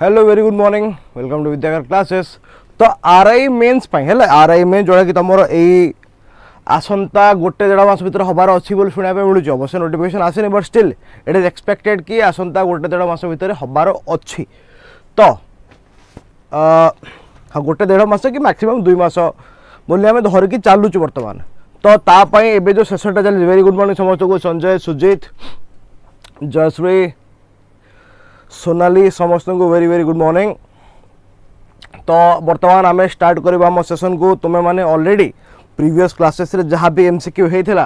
Hello very good morning welcome to Vidyagar classes. तो RI mains है RI main जोड़ा कि तुम यही आसंता गोटे देढ़ मास भर हबार अच्छी बोली शुणा मिलूँ। अवश्य नोटिफिकेशन आसनी but still it is expected कि आसंता गोटे देढ़ मास भर हबार अच्छी। तो हाँ गोटे देढ़ मास कि मैक्सिमम 2 मास बोली आम धरिकी चलुचु बर्तमान। तो तापाई एवं जो सेसनटा चली वेरी गुड मॉर्निंग समस्त को संजय सुजित जयश्री सोनाली समस्त को वेरी वेरी गुड मॉर्निंग। तो बर्तमान आम स्टार्ट करवा आम सेशन को तुम्हें माने ऑलरेडी प्रीवियस क्लासेस रे जहाँ भी एमसीक्यू होता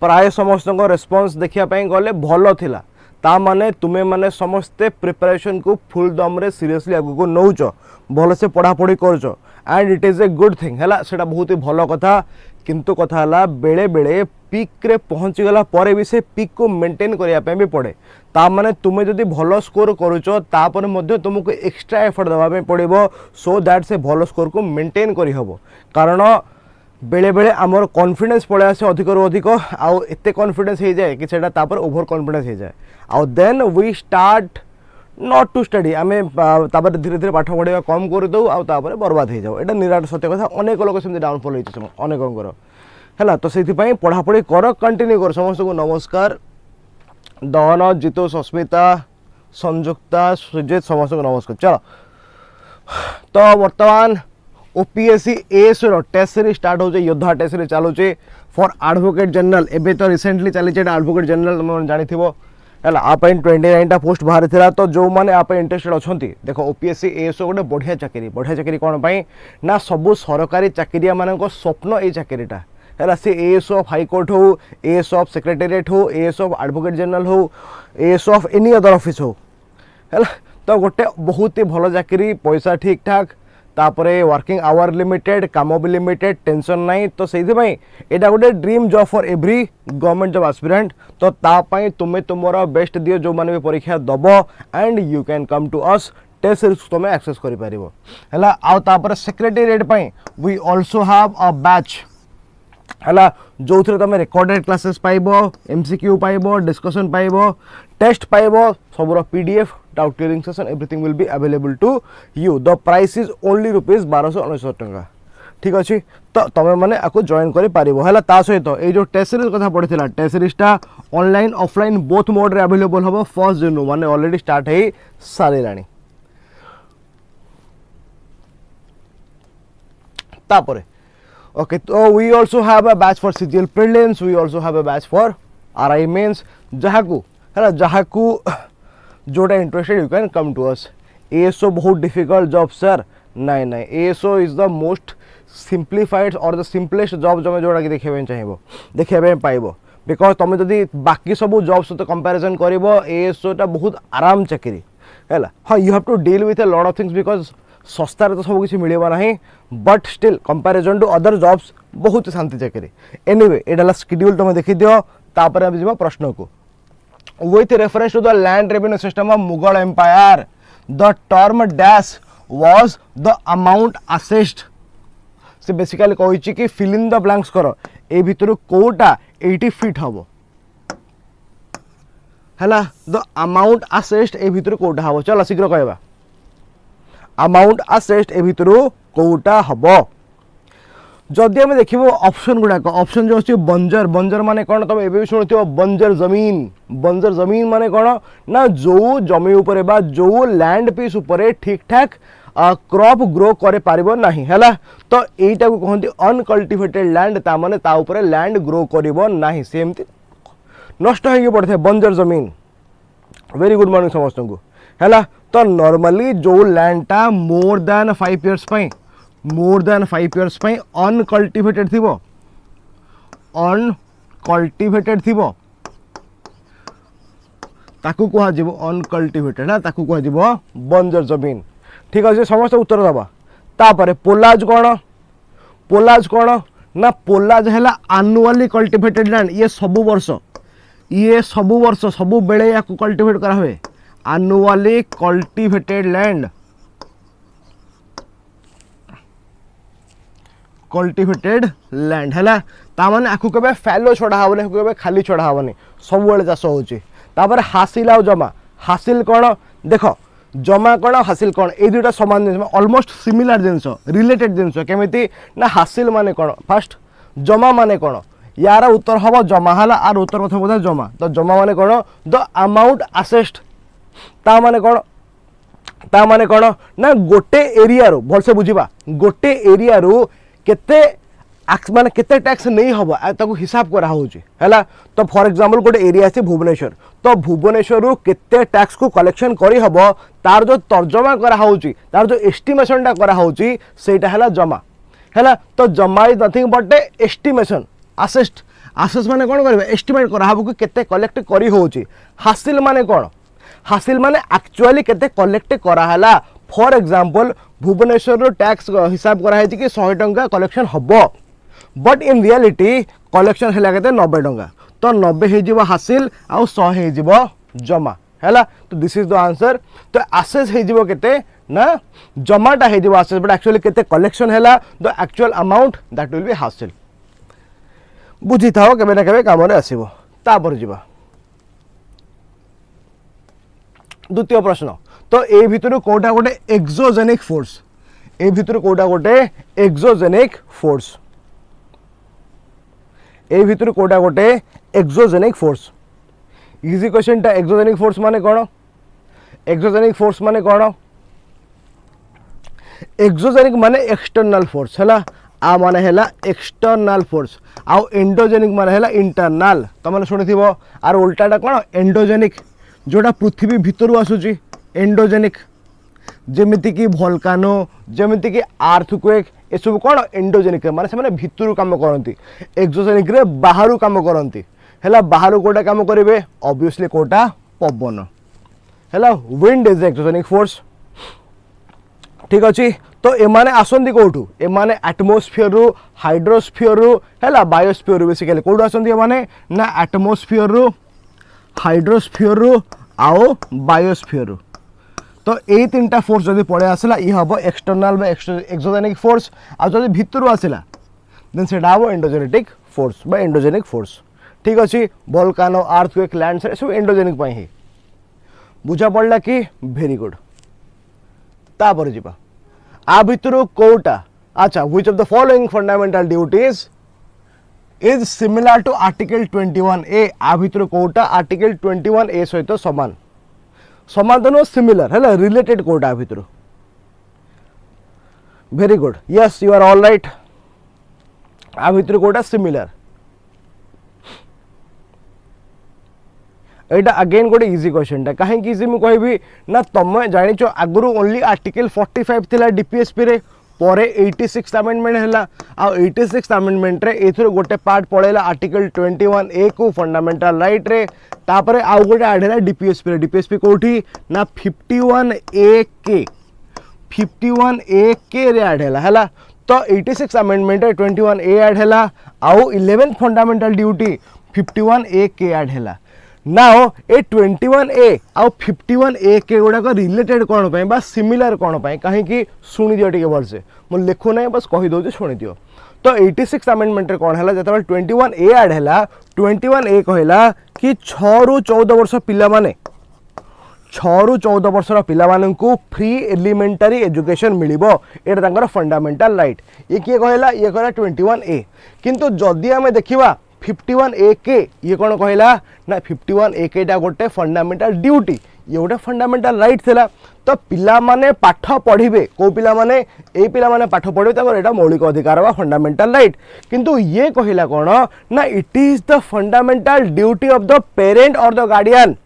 प्राय समस्त रेस्पॉन्स देखापी गले भल थिला। ता माने तुम्हें माने समस्ते प्रिपरेशन को फुल दम रे सीरियसली आगु नौच भल से पढ़ापढ़ी कर and it is a good thing है सेटा बहुत ही भल कथा। किंतु कथा है बेले बेले पीक रे पहुँची गला परे भी से पीक को मेंटेन करने भी पड़े। ता माने तुम्हें जदि भल स्कोर करुच तापर मध्य तुमको एक्स्ट्रा एफर्ट देवाई पड़ो सो दैट से भल स्कोर को मेंटेन करहब। कारण बेले बेले आमर कॉन्फिडेंस पड़े आसे अधिक रु अधिक आउ एते कॉन्फिडेंस हो जाए कि सेटा तापर ओवर कॉन्फिडेंस हो जाए आउ then we start not to study आम धीरे धीरे पाठ पढ़ा कम कर दो आउे बर्बाद हो जाओ। यहाँ निराट सत्य कथा अनेक लोग सेमती डाउनफॉल होती अनेकंर है। तो से पढ़ापढ़ी कर कंटिन्यू कर। समस्त को नमस्कार दहन जितु सस्मिता संयुक्ता सुजित समस्त को नमस्कार। चलो तो बर्तमान OPSC AS test series start हो योद्धा टेस्ट सीरीज चलुचे फॉर एडवोकेट जनरल। एवं तो रिसेंटली चली एडवोकेट जनरल तुम जानी है 29टा पोस्ट बाहरी था। तो जो मैंने आप इंटरेस्टेड अच्छा देखो ओपीएससी एएस गोटे बढ़िया चाकरी कौन पाई ना सबू सरकारी चाकरिया मान स्वप्न ये चाकरीटा है सी एएस ऑफ हाईकोर्ट हो एएस ऑफ सेक्रेटेरिएट हो एएस ऑफ एडवोकेट जनरल हो as of any other office हो है। तो गोटे बहुत ही भल चाकरी पैसा ठीक ठाक तापरे वर्किंग आवर लिमिटेड काम भी लिमिटेड टेंशन नहीं। तो से यहाँ गोटे dream job for every government job aspirant. तो तापाई तुम्हें तुमर बेस्ट दियो जो मैंने भी परीक्षा दब and you can come to us test series तुम्हें एक्सेस कर पार। Secretariat we also have a batch है जो थे तुम रिकॉर्डेड क्लासेस पाइब एमसीक्यू पाइब डिस्कशन पाइब टेस्ट पाइब सबूर PDF doubt clearing session everything will be available to you. The price is only ₹1299 टंका ठीक अच्छे। तो तुम मैंने आपको जॉइन कर सहित ये जो टेस्ट सीरीज कथा पड़ी टेस्ट सीरीजटा ऑनलाइन ऑफलाइन बोथ मोड रे अवेलेबल हम 1 जून माने ऑलरेडी स्टार्ट हो सारे। तापरे ओके तो we also have a batch for CGL prelims we also have a batch for RI mains जहाँ को जोटा interested you can come to us. ASO बहुत डिफिकल्ट जॉब सर नहीं ASO is the most simplified और the simplest job जो जोटा कि देखा चाहिए देखा पाइब बिकज तुम जदि बाकी सब जॉब सहित कंपैरिजन कर एएसओटा बहुत आराम चाकरी है। हाँ you have to deal with a lot of things because सस्तार तो सब किसी मिलवा ना but still comparison to other jobs बहुत शांति चाकरी। एनीवे एटा शेड्यूल तुम देखी दियो तापर हम जा प्रश्न को। With reference to the land revenue system of Mughal Empire, the term dash was the amount assessed. से बेसिकली कही कि fill in the blanks कर ए भितर कोटा 80 फीट हम है द अमाउंट assessed ए भितर कोटा हम। चल शीघ्र कहवा अमाउंट assessed ए भितर कोटा हम। जदि आम देख ऑप्शन गुड़ाक ऑप्शन जो अच्छे बंजर बंजर माने कौन तुम एवं भी शुणुथ बंजर जमीन माने कौन ना जो जमी उपरे बा जो लैंड पीस उपरे ठीक ठाक क्रॉप ग्रो करे पारिबो नाही है। तो एटा को कहते अनकल्टिवेटेड लैंड ता माने ता उपरे लैंड ग्रो करिबो नाही सेमती नष्ट होगी पड़े बंजर जमीन। वेरी गुड मॉर्निंग समस्त को है। तो नॉर्मली जो लैंडटा मोर दैन 5 इयर्स अनकल्टिवेटेड थी ताकू कह अनकल्टिवेटेड है ताकू कह बंजर जमीन ठीक अच्छे। समस्त उत्तर दबा तापर पोलाज कौन ना पोलाज है आनुअली कल्टिवेटेड लैंड। ये सब वर्ष सब बेले या कल्टिवेट करा हुए आनुअली कल्टिवेटेड लैंड है ताने आपको कहे फैलो छड़ा हेनी कहे खाली छड़ा हेनी सब चाष हो। हासिल आ जमा हासिल कौन देख जमा कौन हासिल कौन ये दुटा सामान जिन अलमोस्ट सिमिलर जिनस रिलेटेड जिनस केमी ना हासिल माने कौन फास्ट जमा माने कौन यार उत्तर हम जमा है आर उत्तर कथा बोधा जमा तो जमा माने कौन द अमाउंट असेस्ड ता माने कौन ना गोटे एरिया रो भलसे बुझा गोटे एरिया रो केते माने केते टैक्स नहीं हम ताको हिसाब करा होची हैला तो फॉर एग्जांपल गोटे एरिया है भुवनेश्वर तो भुवनेश्वर रू केते टैक्स को कलेक्शन करी हबो तार जो तर्जमा करा होची तार जो एस्टिमेशन टा करा होची सेटा हैला जमा हैला तो जमा is nothing but A estimation asset assess माने कोन करबे एस्टिमेट करा हबो कि केते कलेक्ट करी होची हासिल माने कोन हासिल माने एक्चुअली केते कलेक्ट करा हला फॉर एग्जांपल भुवनेश्वर रो टैक्स हिसाब करा है कि 100 टंका कलेक्शन हबो बट इन रियलिटी कलेक्शन है 90 टंका तो 90 हो हासिल आ 100 हो जमा है तो दिस इज द आंसर तो आसेस हो ना जमाटा हो आसेस बट एक्चुअली केते कलेक्शन है the actual amount that will be हासिल बुझी था केबे ना केबे काम रे आसीबो तापर जीवा द्वितीय प्रश्न तो ए भितर कोटा गोटे एक्सोजेनिक फोर्स ए भितर कोटा गोटे एक्सोजेनिक फोर्स ए भितर कोटा गोटे एक्सोजेनिक फोर्स इजी क्वेश्चन टा एक्सोजेनिक फोर्स माने कोन एक्सोजेनिक फोर्स माने कोन एक्सोजेनिक माने एक्सटर्नल फोर्स हैला आ माने हैला एक्सटर्नल फोर्स आ एंडोजेनिक माने हैला इंटरनल त माने सुनिथिबो आर उल्टाटा कोन एंडोजेनिक जोटा पृथ्वी भितर आसुची एंडोजेनिक जेमिति कि वोल्कानो जेमिति कि अर्थक्वेक ए सब कौन एंडोजेनिक माने से भितर काम करती एक्सोजेनिक रे बाहर काम करती है बाहर कोटा काम करेंगे ऑब्वियसली कोटा पवन है विंड इज एक्सोजेनिक फोर्स ठीक अच्छे तो एमाने आसंती कौटू एमाने एटमोस्फियर रु हाइड्रोस्फियर रु है बायोस्फियर रु बेसिकली कौटू आसंती एमाने ना एटमोस्फियर रु हाइड्रोस्फियर रु आओ बायोस्फियर रु तो ये तीन टा फोर्स जब पड़े आसला ये हम एक्सटर्नल एक्सोजेनिक फोर्स आ जब भितर आसला देन से हम एंडोजेनेटिक फोर्स बा एंडोजेनिक फोर्स ठीक अच्छे वोल्कानो अर्थक्वेक लैंडस्लाइड सब एंडोजेनिक ही बुझा पड़ा कि वेरी गुड तापर जीवा आ भितर कोटा अच्छा which of the following fundamental duties is similar to article 21A आ भितर कोटा आर्टिकल 21A सहित समान समाधान सिमिलर है रिलेटेड कोटा भितर very good yes you are all right आ भितर कोटा सिमिलर एटा अगेन गोटे इजी क्वेश्चन टा कहीं इजी मुझे कहबी ना तुम जानिच आगु ओनली आर्टिकल 45 थिला डीपीएसपी रे पर 86 अमेंडमेंट है आ 86 अमेंडमेंट रे एथरो गोटे पार्ट पड़ेला आर्टिकल 21A को फंडामेंटल राइट रे तापर आउ गोटे ऐड है डीपीएसपी कोठी ना 51A के रे ऐड है तो 86 अमेंडमेंट रे 21A ऐड है आउ 11th फंडामेंटल ड्यूटी 51A के ऐड है नाउ ए 21A आउ 51A के गुड़ाक रिलेटेड कौन पाई बा सिमिलर कौन पाई कहीं शुणी दियो टिके भलसे मु लिखु ना बस कही दो शुणी दियो तो 86 अमेंडमेंट रे कौन है जब 21A ऐड है 21A कहला कि 6 ରୁ 14 वर्ष पिला माने 6 ରୁ 14 वर्षर पिला माननकु फ्री एलिमेंटरी एजुकेशन मिलिबो एटा तांकर फंडामेंटल राइट ये किए कहला ये कहला 21A किंतु जदि आमे देखिबा 51A के ये कौन कहला ना 51A के टा गोटे फंडामेंटल ड्यूटी ये गोटे फंडामेंटल राइट थिला तो पिला माने पाठ पढ़िबे को पिला माने ए पिला माने पाठ पढ़िबे ताकर एटा मौलिक अधिकार बा फंडामेंटल राइट किंतु ये कहला कौन ना it is the fundamental duty of the parent और the guardian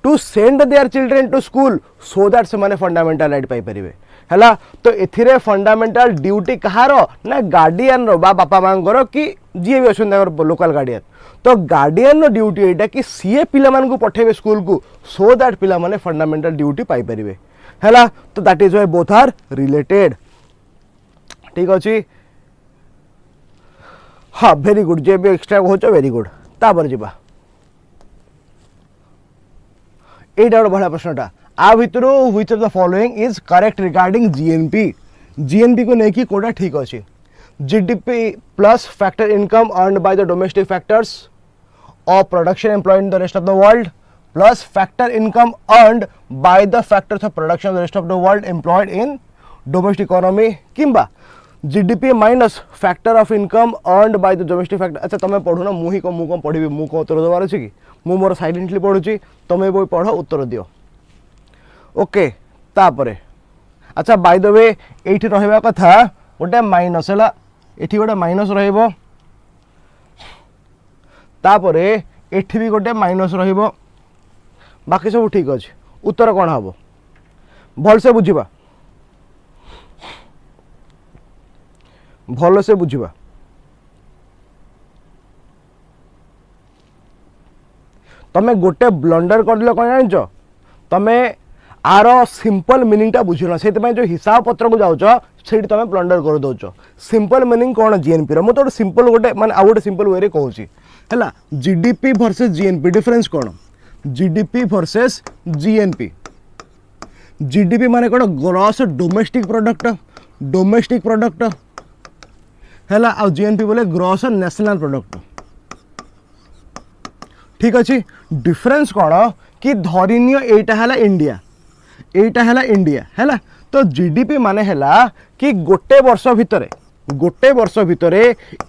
to send their children to school so that से माने फंडामेंटल राइट पाई परिबे हैला तो एथिरे फंडामेंटल ड्यूटी कहार ना गार्डियन रो बा बापा मांगर कि जी भी अच्छा लोकल गार्डियन तो गार्डियन ड्यूटी एटा कि सीए पिला मान को पठेबे स्कूल को सो दैट पिला माने फंडामेंटल ड्यूटी पाई परिबे हैला तो that is why both are related ठीक अछि हाँ वेरी गुड जे भी एक्स्ट्रा होच वेरी गुड तापर जीवा एटा बड़ा प्रश्नटा आ भितर which of the following is correct regarding GNP को नहीं कि कोटा ठीक अच्छे GDP plus factor income earned by the domestic factors और production employed in the rest of the world plus factor income earned by the factors of production of the rest of the world employed in domestic economy किंबा GDP minus factor of income earned by the domestic factor. अच्छा तुम्हें पढ़ो ना मुही को मुँह को पढ़ी मुँह को उत्तर देवार अच्छी कि मु मोर साइलेंटली पढ़ुची तुम्हें बोई पढ़ उत्तर दियो. ओके तापरे अच्छा बाय द वे एठी रहबा कथा गोटे माइनस है एठी गोटे माइनस रहिबो तापरे एठी भी गोटे माइनस रहिबो बाकी सब ठीक अच्छे. उत्तर कौन हम भल से बुझा भल से बुझा तमें गोटे ब्लंडर कर दिल कौन जान तमें आर सिंपल मीनिंगटा बुझुन से जो हिसाब पत्र को जाऊच से तुम ब्लंडर कर दौच. सिंपल मीनिंग कौन जीएनपी रो मुझे सिंपल गोटे माने आउ गोटे सिंपल वे कहूँ है जीडीपी वर्सेस जीएनपी डिफरेंस कौन जीडीपी वर्सेस जीएनपी. जीडीपी माने कौन ग्रॉस डोमेस्टिक प्रोडक्ट है आ जीएनपी बोले ग्रॉस नेशनल प्रोडक्ट. ठीक अच्छे डिफरेंस कौन कि धरिनियो एटा है इंडिया है तो जीडीपी माने है कि गोटे वर्ष भितर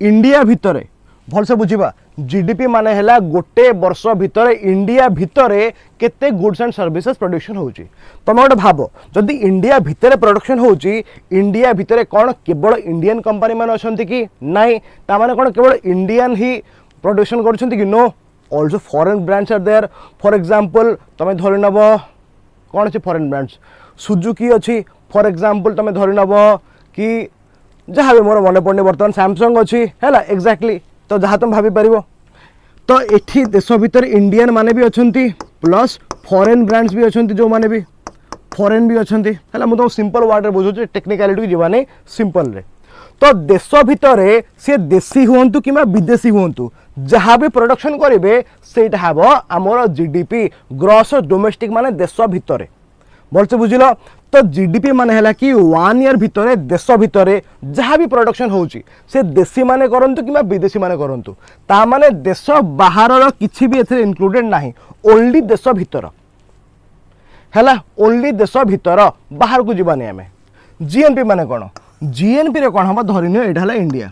इंडिया भितर भल से बुझा जीडीपी माने है गोटे वर्ष भितर इंडिया भितर केते गुड्स एंड सर्विसेज प्रोडक्शन होची. तुम गोटे भाव जदि इंडिया भितर प्रोडक्शन होची इंडिया भितर कौन केवल इंडियन कंपनी मान अछंती कि नहीं ता माने कौन केवल इंडियन ही प्रोडक्शन करछंती कि no also foreign brands are there. For example तुम धरि नब कौन अच्छे फॉरेन ब्रांड्स सुजुकी अच्छी फॉर एग्जांपल तुम धरि नब कि जहाँ भी मोर मन पड़े बर्तमान सैमसंग अच्छी है एक्जाक्टली तो जहाँ तुम भाभी पार तो एठी देश भितर इंडियन माने भी अच्छी प्लस फॉरेन ब्रांड्स भी अच्छी जो माने भी फॉरेन भी अच्छी है मुझे सिंपल वर्ड रे बुझे टेक्निकालिटी जीवानी सिंपल रे. तो देश भितर सी देशी हूँ कि विदेशी हूँ जहाँ भी प्रोडक्शन करेंगे से आमर जीडीपी ग्रॉस डोमेस्टिक माने देश भितर भल से बुझल. तो जीडीपी माने है कि 1 ईयर भितर देश भितर जहाँ भी प्रोडक्शन होची से देशी माने करंतु कि विदेशी माने करंतु ता माने देश बाहर किसी भी एथे इंक्लूडेड नहीं ओनली देश भितर है ओनली देश भितर बाहर को जीवानी आम. जीएनपी माने कौन जीएनपी रे कौन हम धरिन यहाँ इंडिया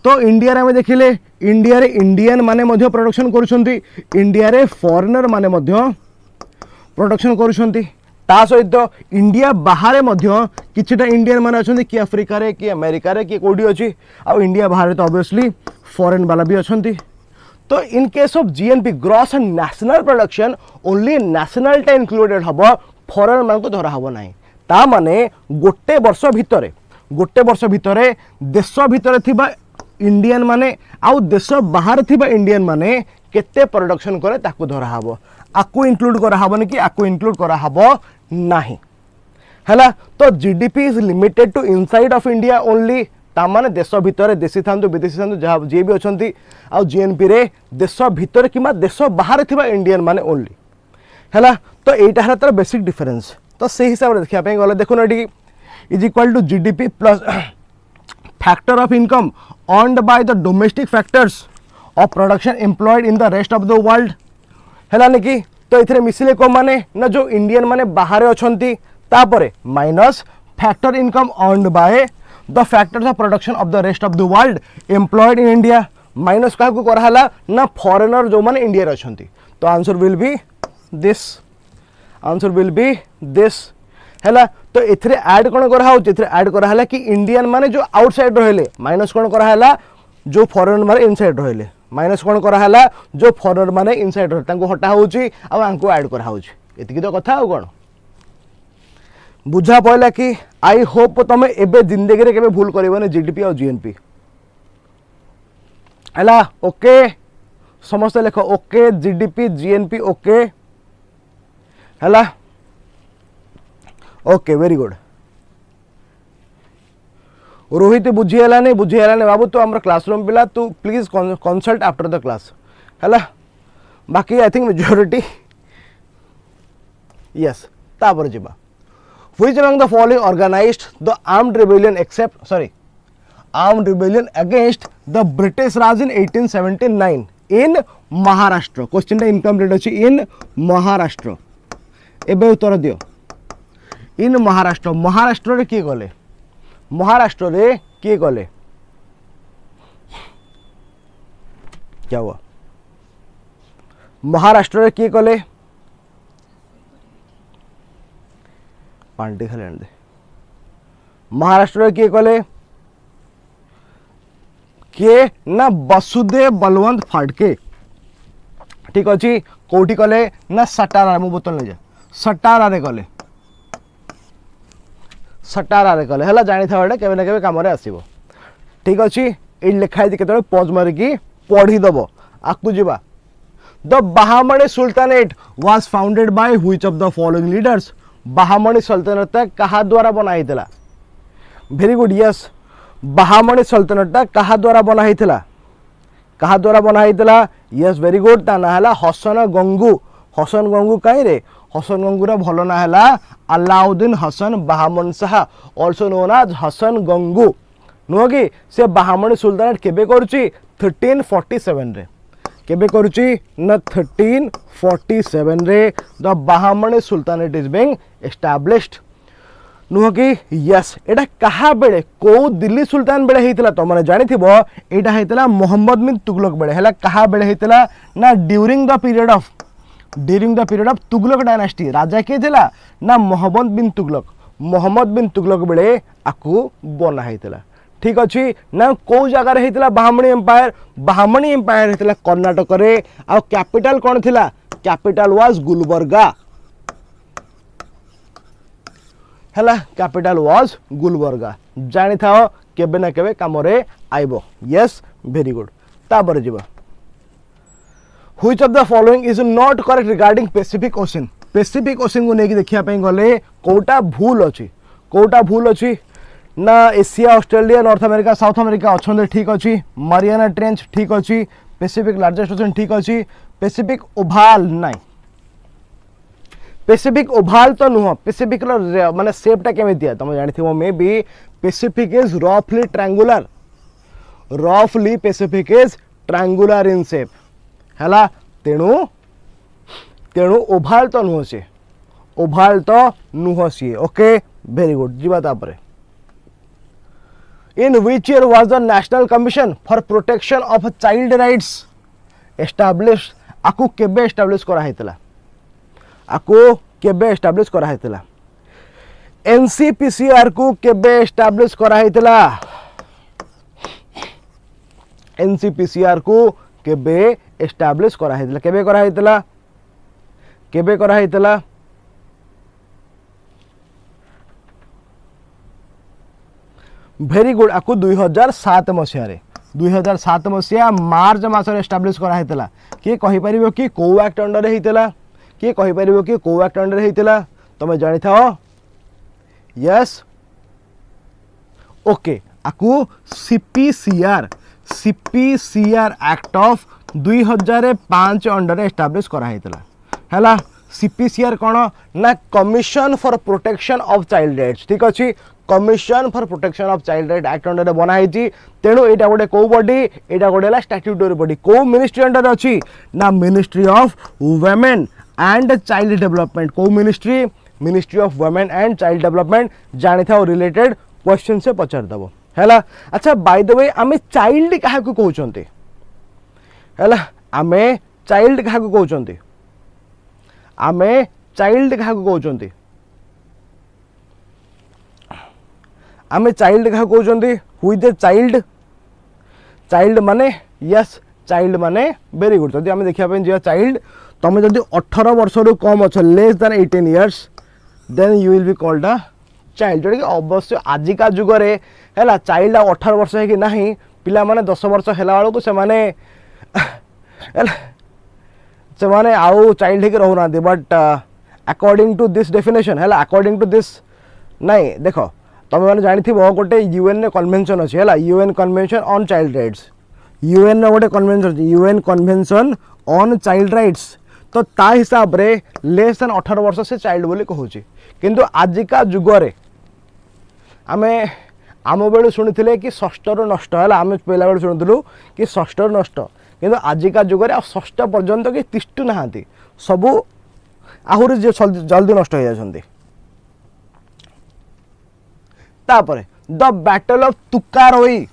तो इंडिया रे देखिले इंडिया रे इंडियन माने मध्य प्रोडक्शन करुछंती इंडिया रे फॉरेनर माने मध्य प्रोडक्शन करुछंती ता सहित इंडिया बाहर मध्य किछटा इंडियन माने अछंती कि अफ्रिका रे कि अमेरिका रे कि कोडी अछि आ इंडिया बाहर तो ऑब्वियसली फॉरेन वाला भी अछंती. तो in case of GNP gross and national production only नेशनलटा इंक्लूडेड हबो फॉरेन मान को धरा हबो नाही. ता माने गोटे वर्ष भितर देश भितर थिबा इंडियन माने आउ देश बाहर थिबा इंडियन माने केते प्रोडक्शन करे ताकू धरा हबो आकू इंक्लूड करा हबनी कि आकू इंक्लूड करा हबो नाही हैला. तो GDP is limited to inside of India only ता माने देश भितर देशी थांतु विदेशी थांतु जहाँ जे भी अछंती आ जीएनपी रे देश भितर किमा देश बाहर थिबा इंडियन माने ओनली हैला. तो एटा है तार बेसिक डिफरेंस. तो से हिसाब रे देखिया पे गले देखुन एटी is equal to GDP plus factor of income earned by the domestic factors of production employed in the rest of the world है कि. तो ये मिसिले कौन माने ना जो इंडियन माने बाहर अछंती तापरे minus factor income earned by the factors of production of the rest of the world employed in India minus क्या कराला ना फॉरेनर जो माने इंडिया अछंती. तो आंसर विल बी दिस है. तो एथरे ऐड कौन ऐड कराला कि इंडियन माने जो आउटसाइड रहिले माइनस कौन कराला जो फॉरेनर माने इनसाइड रहिले माइनस कौन कराला जो फॉरेनर माने इनसाइड रहिले तांको हटा होची आ आंको ऐड करा होची. एतिकी तो कथा हो कौन बुझा पड़ला कि आई होप तुम एबे जिंदगी रे केबे भूल करबने जीडीपी और जीएनपी है. ओके समस्त लेख ओके जीडीपी जीएनपी ओके है. Okay very good. रोहित बुझीगलानी बाबू तो आम क्लासरूम पिला तू please consult after the class है. बाकी आई थिंक मेजॉरिटी यस. तापर जीवा which among the following organized the armed rebellion against the British Raj in 1879 in Maharashtra question टा इनकम्प्लीट अछि इन महाराष्ट्र एबे उत्तर दियो इन महाराष्ट्र महाराष्ट्र रे किए गले महाराष्ट्र रे किए गले क्या हुआ महाराष्ट्र रे किए गले पांडे खाली दे महाराष्ट्र रे किए गले किए ना वसुदेव बलवंत फाड़के ठीक अच्छी कौटी कले ना सटारा मु बोतल नहीं जा सटारा रे गले सटारा रे गले हला जानि था एटा केबे ना केबे काम रे आसीबो ठीक अच्छी ए लिखाई दे केतले पॉज मार की पढ़ी दबो आकु जिबा the Bahmani sultanate was founded by which of the following leaders Bahmani सल्तनत कहा द्वारा बनाइतला वेरी गुड यस बहामनी सल्तनत कहा द्वारा बनाइतला कहा द्वारा बनाइतला यस वेरी गुड ता ना हला हसन गंगू काई रे हसन गंगू रा भलो ना हला Alauddin Hasan Bahman Shah also known as Hasan Gangu नुह कि से बहामनी सुल्तानेट केबे करूची 1347 रे केबे करूची न 1347 रे the Bahmani sultanate is being established नुह कि यस एटा कहा बेले को दिल्ली सुल्तान बेले हेतिला तो माने जानि थिबो एटा हेतिला मोहम्मद बिन तुगलक बेले हला कहा बेले हेतिला ना during the period of Tughlaq dynasty राजा के थिला ना मोहम्मद बिन तुगलक बेले आकु बना हेतिला ठीक अच्छी ना को जगार हेतिला बहामनी एम्पायर हेतिला कर्नाटक रे आ कैपिटल कोन थिला कैपिटल वाज गुलबर्गा हला कैपिटल वाज गुलबर्गा जानि थाओ केबे ना केबे काम रे आइबो यस वेरी गुड तापर जिबा which of the following is not correct regarding Pacific ocean को नेकी देखिया पे गले कोटा भूल अछि ना Asia Australia north America south America अच्छे ठीक अच्छी मारियाना ट्रेंच ठीक अच्छी पैसिफिक लार्जेस्ट ओशन ठीक अच्छी पैसिफिक ओभाल नाई पैसिफिक ओभाल तो नुह पैसिफिक माने शेपटा केमे दिया तुम जानि थिबो मे बी पैसिफिक इज रफली Pacific is triangular in shape हला तेणु ओभाल तो नुह सी ओके वेरी गुड जीवा तापरे in which year was the national commission for protection of child rights establish आकु केबे एस्टैब्लिश करा हेतिला एनसीपीसीआर को केबे एस्टैब्लिश करा हेतिला एनसीपीसीआर को केबे एस्टैब्लिश करा हेतिला केबे करा हेतिला वेरी गुड आकु 2007 मसिया मार्च मासरे एस्टैब्लिश करा हेतिला के कहि परिबो कि को एक्ट अंडर हेतिला तमे जानि थाओ यस ओके आकु CPCR act of 2005 under establish करा हेतिला हला सीपीसीआर कोन ना commission for protection of child rights ठीक अछि commission for protection of child right act under बना है तेणु एटा गोटे को बॉडी एटा गोटे स्टैट्यूटरी बॉडी को मिनिस्ट्री अंडर अच्छी ना ministry of women and child development को ministry of women and child development जानि था रिलेटेड क्वेश्चन से पचार दबो हैला अच्छा बाय द वे आमे चाइल्ड काहा को कहउचंती हैला आमे चाइल्ड काहा को कहउचंती आमे चाइल्ड क्या कहते हुई द चाइल्ड माने यस चाइल्ड माने वेरी गुड जदि आमे देखिया पे चाइल्ड तुम जदि 18 वर्ष रु कम अच्छ less than 18 years then you will be called a child जोड़ी अवश्य आजिका जुगरे हैला चाइल्ड 18 वर्ष है कि नहीं पिला माने 10 वर्ष हैला वाला को से माने आउ चाइल्ड के रहना दे but according to this definition हैला अकॉर्डिंग टू दिस नहीं देखो तुम मैंने जानी थी गोटे यूएन कन्वेंशन अच्छी है UN convention on child rights UN गोटे कन्वेंशन अच्छी UN convention on child rights तो ता हिसाब रे लेस देन 18 वर्ष से चाइल्ड बोली कहूँ किंतु आजिका जुगरे आमे आम बेलू शुणी कि षष्ठर नष्ट है आम पहला बेलू शुणुलु कि षष्ठर नष्ट किंतु आजिका जुगर आ षष्ठ पर्यंत कि तिष्ठु नाहांती सबू आहुरी जल्दी नष्ट हो जाती। तापरे the battle of Tukaroi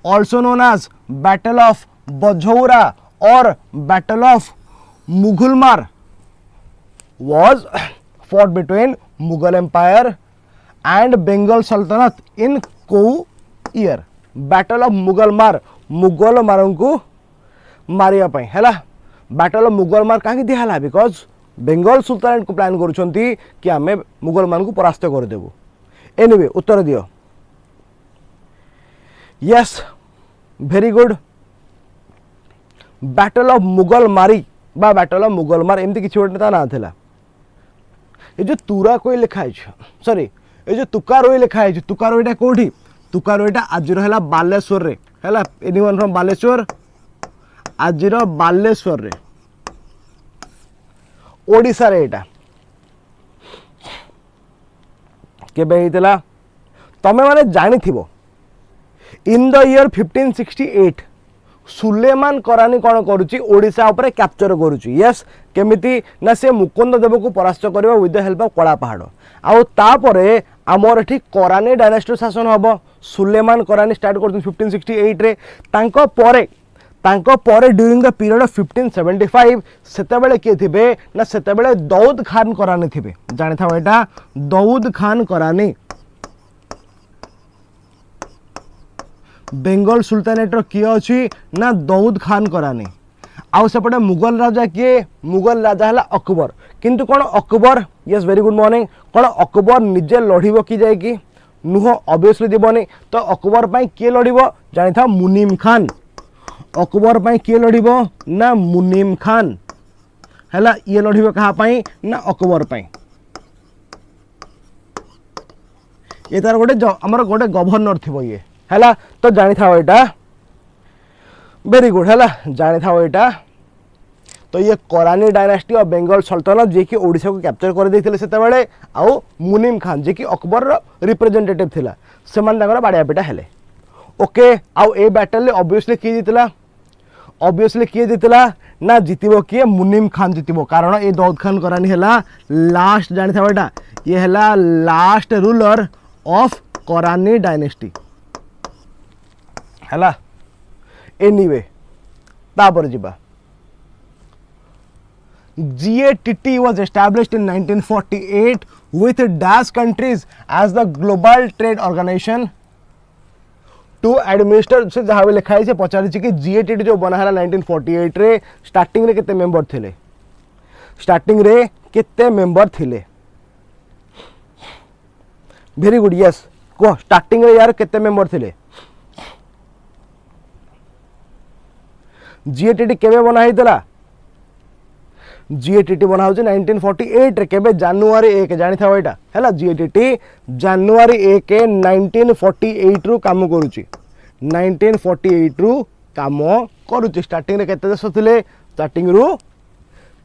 also known as battle of Bajhaura और battle of Mughalmari was fought between Mughal Empire and Bengal Sultanate in कोउ year battle of Mughalmari Mughal मार को मारिया पाई हैला बैटल ऑफ मुगलमार कहीं दिहला बिकॉज बेंगल सुल्तानेट को प्लान करुछंती कि आमे मुगल मान को परास्त कर देबो। एनीवे उत्तर दियो। Yes very good. Battle of Mughal मारी बा बैटल ऑफ मुगलमार एमती किछि गोटे ता ना थिला। ये जो तुरा कोई लिखा है सॉरी ये जो तुकारोई लिखा है तुकारोईटा कोठी तुकारोईटा आज रहा बालेश्वर रे हैला एनीवन फ्रॉम बालेश्वर आज बालेश्वर रे ओडिसा रे एटा केबे हितला तमे माने जानि थिबो इन द ईयर 1568 सुलेमान करानी कौन करुच्ची ओडिशा उपरे कैप्चर करुच्ची। यस केमिति ना से मुकुंद देव को परास्त करबा विथ द हेल्प ऑफ कला पहाड़ आउ तापरे आमर एठी करानी डायनेस्टी शासन हबो। सुलेमान करानी स्टार्ट करथि 1568 रे तांको परे ड्यूरिंग द पीरियड ऑफ 1575 सेते बेले के थिबे ना सेते बेले दाऊद खान करानी थिबे जानि थाओ एटा दाऊद खान करानी बेंगल सुल्तानेट किए अच्छी ना दाऊद खान करानी आउ सेपटे मुगल राजा किए मुगल राजा है अकबर किंतु कौन Akbar yes very good morning कौन अकबर निजे लड़ब कि जाए नुह ऑब्वियसली दिबनी तो अकबर पाई किए लड़ब जानी था मुनीम खान अकबर पाई किए लड़ब ना मुनीम खान है ये लड़ब कहा पाई ना अकबर पाई ये तार गोटे आमर गोटे गवर्नर थी ये है तो जानी था एटा वेरी गुड है जानी था एटा तो ये करानी डायनेस्टी ऑफ बेंगल सल्तनत जी की ओडिशा को कैप्चर कर देते से आउ मुनीम खान जी की अकबर रिप्रेजेंटेटिव थिला से बाड़िया पिटा हेले ओके आउ ए बैटल ऑब्वियसली किए जीतला ना जीतबो किए मुनीम खान जीतबो कारण ये दाऊद खान करानी है लास्ट जानी था एटा ये है लास्ट रूलर ऑफ करानी डायनेस्टी है एनीवे तापर जीवा GATT was established in 1948 with dash countries as the global trade organization to administer से जहाँ भी लिखा है पचार कि GATT जो बना है 1948 रे स्टार्टिंग रे कितने मेंबर थिले स्टार्टिंग रे कितने मेंबर थिले वेरी गुड यस को स्टार्टिंग रे यार कितने मेंबर थिले GATT केबे बना हितला GATT बना होची 1948 रे केबे जनवरी 1 जानि था एटा हैला GATT जनवरी 1 1948 रु काम करूची 1948 रु काम करूची स्टार्टिंग रे केते देश थिले स्टार्टिंग रु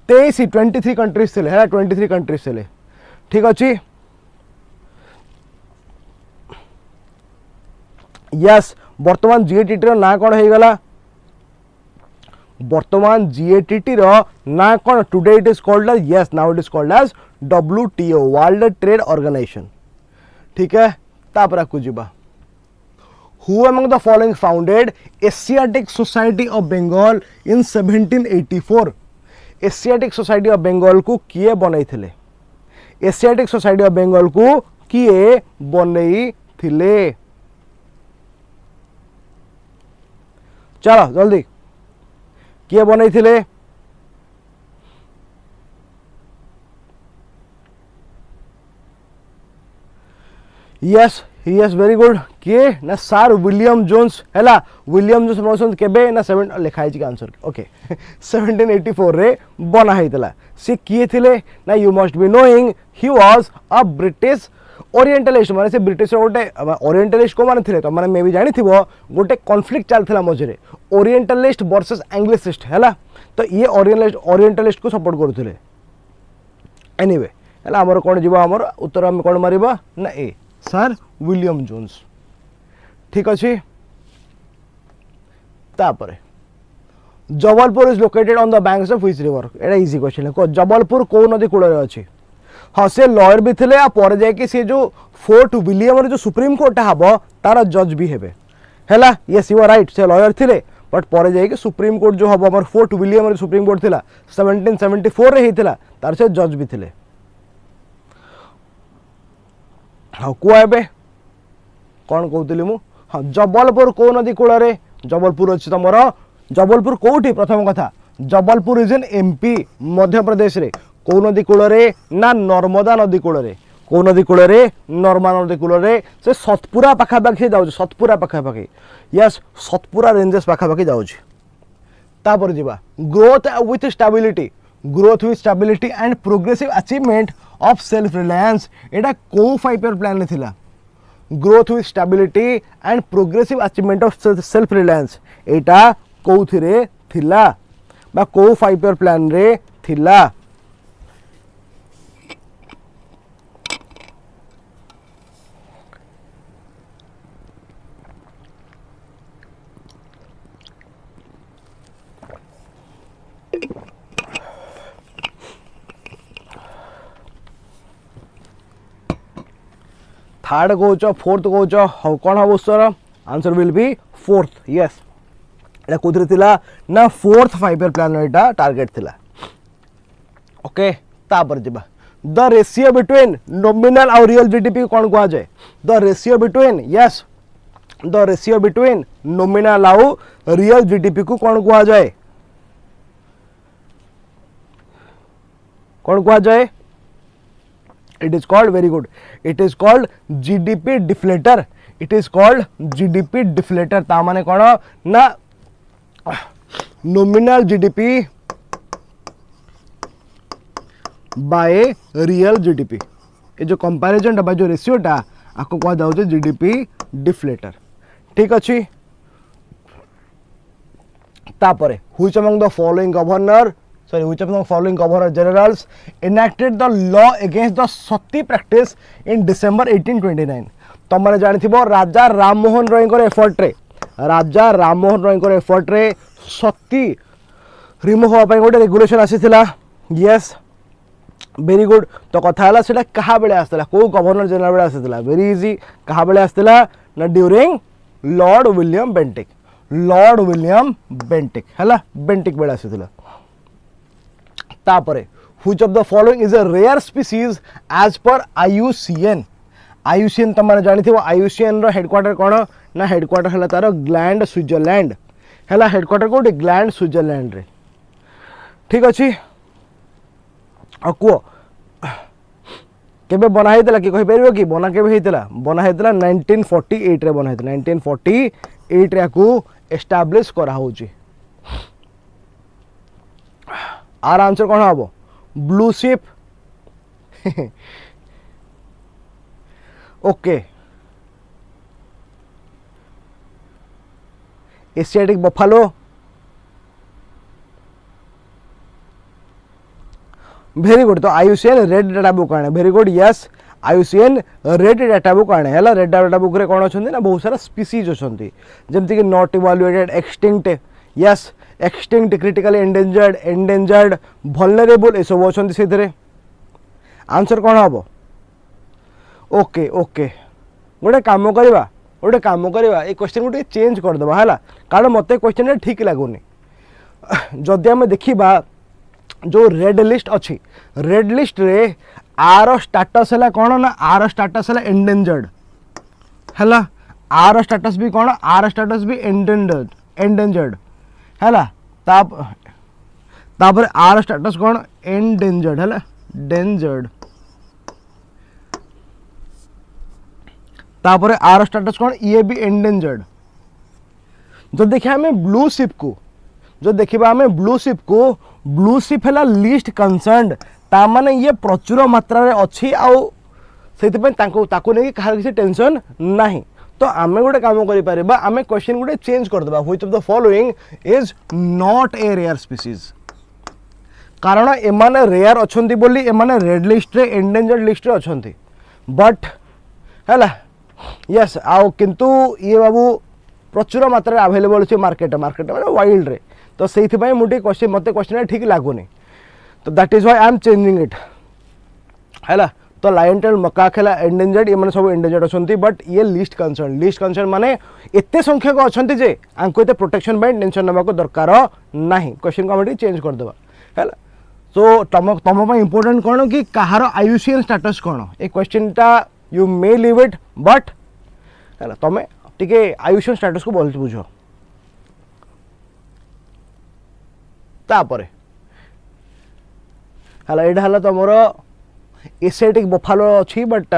23 कंट्रीज थिले हैला 23 कंट्रीज थिले ठीक अछि यस वर्तमान GATT रो ना कोन हे गला वर्तमान GATT रो ना कौन today it is called as yes now it is called as WTO world trade organisation ठीक है तापर आकु जीवा who among the following founded Asiatic Society of Bengal in 1784 Asiatic Society of Bengal को किए बनई थिले एशियाटिक सोसाइटी ऑफ बंगाल को किए बनई थिले चलो जल्दी किए बनई थिले यस यस वेरी गुड किए ना सर विलियम जोन्स हैला विलियम जोन्स प्रोनाउंस केबे ना 7 लिखा है जी आंसर ओके 1784 रे बना हैतला से किए थिले ना you must be knowing he was a British orientalist माने से ब्रिटिश गोटे ओरिएंटलिस्ट को माने थिले तो माने मे भी जानि थिबो गोटे कॉन्फ्लिक्ट चलथिला मझरे ओरिएंटलिस्ट वर्सेस एंग्लिसिस्ट हैला तो ये ओरिएंटलिस्ट को सपोर्ट करूथिले एनीवे हैला हमर कोन जीवा हमर उत्तर हम कोन मारिबा ना ए सर विलियम जोन्स ठीक अछि तापरे Jabalpur is located on the banks of which river Etah easy question है जबलपुर को नदी कूल अच्छी हाँ से लॉयर भी थे पर जाकि सी जो फोर्ट विलियम जो सुप्रीम कोर्ट हम तार जज भी हेबे हैला यस यू आर राइट से लॉयर थे बट पर जाकि सुप्रीम कोर्ट जो हम आम फोर्ट विलियम सुप्रीम कोर्ट थिला 1774 रे होता तार से जज भी थे हाँ कहे कौन कहती मु हाँ जबलपुर को नदी कूल जबलपुर अच्छी तुम जबलपुर कौटी प्रथम कथा Jabalpur is an MP Madhya Pradesh रे कौ नदी कूल ना नर्मदा नदी कूल कौ नदी कूल नर्मदा नदी कूल से सतपुरा पाखापाखि जाऊँ सतपुरा पाखापाखि यस सतपुरा रेंजेस पाखापाखि जापर जा growth with stability and progressive achievement of self reliance एटा को 5 ईयर प्लान थिला growth with stability and progressive achievement of self reliance एटा कौथिरे थिला बा को 5 ईयर प्लान रे थिला थर्ड कौच फोर्थ कौच कौन हम उत्तर answer will be fourth yes एटा कौन थिला ना फोर्थ 5 ईयर प्लान एटा टारगेट थिला ओके तापर जिबा द रेशियो बिटवीन नॉमिनल और रियल जीडीपी कौन कहा जाए the ratio between yes the ratio between nominal और रियल जीडीपी को कौन कहा जाए कौन कहा जाए it is called very good it is called gdp deflator it is called gdp deflator ता माने कौन ना nominal gdp by real gdp ये जो कंपैरिजन बा जो रेशियो टा आपको कहा जाउचे जीडीपी डिफ्लेटर ठीक अच्छी तापरे which among the following governor which of the following governor generals enacted the law against the sati practice in December 1829 तुम मैंने जानी राजा राम मोहन रॉय एफर्ट रे राजा राम मोहन रॉय एफर्ट रे सती रिमूव होगा गोटे रेगुलेशन आसीला यस वेरी गुड तो कथा है से क्या बेले आसला कौ गवर्नर जनरल बेले आसला वेरी इजी क्या बेले आसला ना ड्यूरिंग लॉर्ड विलियम बेंटिक है बेंटिक बेले आसला तापरे which of the following is a rare species as per IUCN IUCN तुम मैंने जानी IUCN रो हेडक्वार्टर कौन ना हेडक्वार्टर है तार ग्लैंड स्विट्जरलैंड है हेडक्वार्टर कौटे ग्लैंड स्विट्जरलैंड रे ठीक अच्छी कह केबे बना हेतला कि कहि परिबो कि बना केबे हेतला बना हेतला 1948 रे बना हेतला 1948 रे को एस्टैब्लिश करा होची आर आंसर कौन हम blue ship okay Asiatic Buffalo very good तो IUCN रेड डाटा बुक आने very good yes IUCN red data book आने है रेड डाटा बुक रे कौन अच्छा ना बहुत सारा स्पीसीज अच्छा जमती कि not evaluated extinct yes extinct critically endangered vulnerable ये सब अच्छा से आंसर कौन हम ओके ओके गोटे काम करवा ये क्वेश्चन गोटे चेंज करदे है कारण मत क्वेश्चन ठीक लगुनि जदि आम देखा जो रेड लिस्ट अच्छी रेड लिस्ट रे आर स्टाटस है कौन ना आर स्टाटस है एंडेंजर्ड है आर स्टाटस भी कौन आर स्टाटस भी एंडेंजर्ड है तापर आर स्टाटस कौन एंडेंजर्ड है डेंजर्ड तापर आर स्टाटस कौन ये भी एंडेंजर्ड जो देखिए हमें ब्लू शिप को जो देखा आम ब्लू शिप है लीस्ट कंसर्नड ता माने ये प्रचुर मात्रा रे अच्छी आउ से नहीं कहार किसी टेंशन नहीं तो आम गोटे काम करें आम क्वेश्चन गोटे चेंज करदे which of the following is not a rare species कारण एमाने रेयर अच्छी बोली एमाने रेड लिस्ट रे एंडेंजर्ड लिस्ट रे अच्छी बट है यस आउ किंतु ये बाबू प्रचुर मात्रा अवेलेबल अच्छे मार्केट माने वाइल्ड रे तो से मुझे क्वेश्चन मत क्वेश्चन ठीक लगुनि तो that is why I am changing it है। तो लायन टेल मकाक है एंडेंजर्ड ये सब एंडेंजर्ड अच्छा बट ये लिस्ट कंसर्न माने एत संख्यक अच्छा जे आंको ये प्रोटेक्शन टेंशन नाक दरकार ना क्वेश्चन को हम चेंज करदे है। तो तुम इम्पोर्टेंट कौन कि कहार आयुषियन स्टेटस कौन ए क्वेश्चनटा you may leave it but है तुम टे आयुषियन स्टेटस को बहुत बुझ तापर है यहाँ तुम एशियाटिक बफालो अच्छी but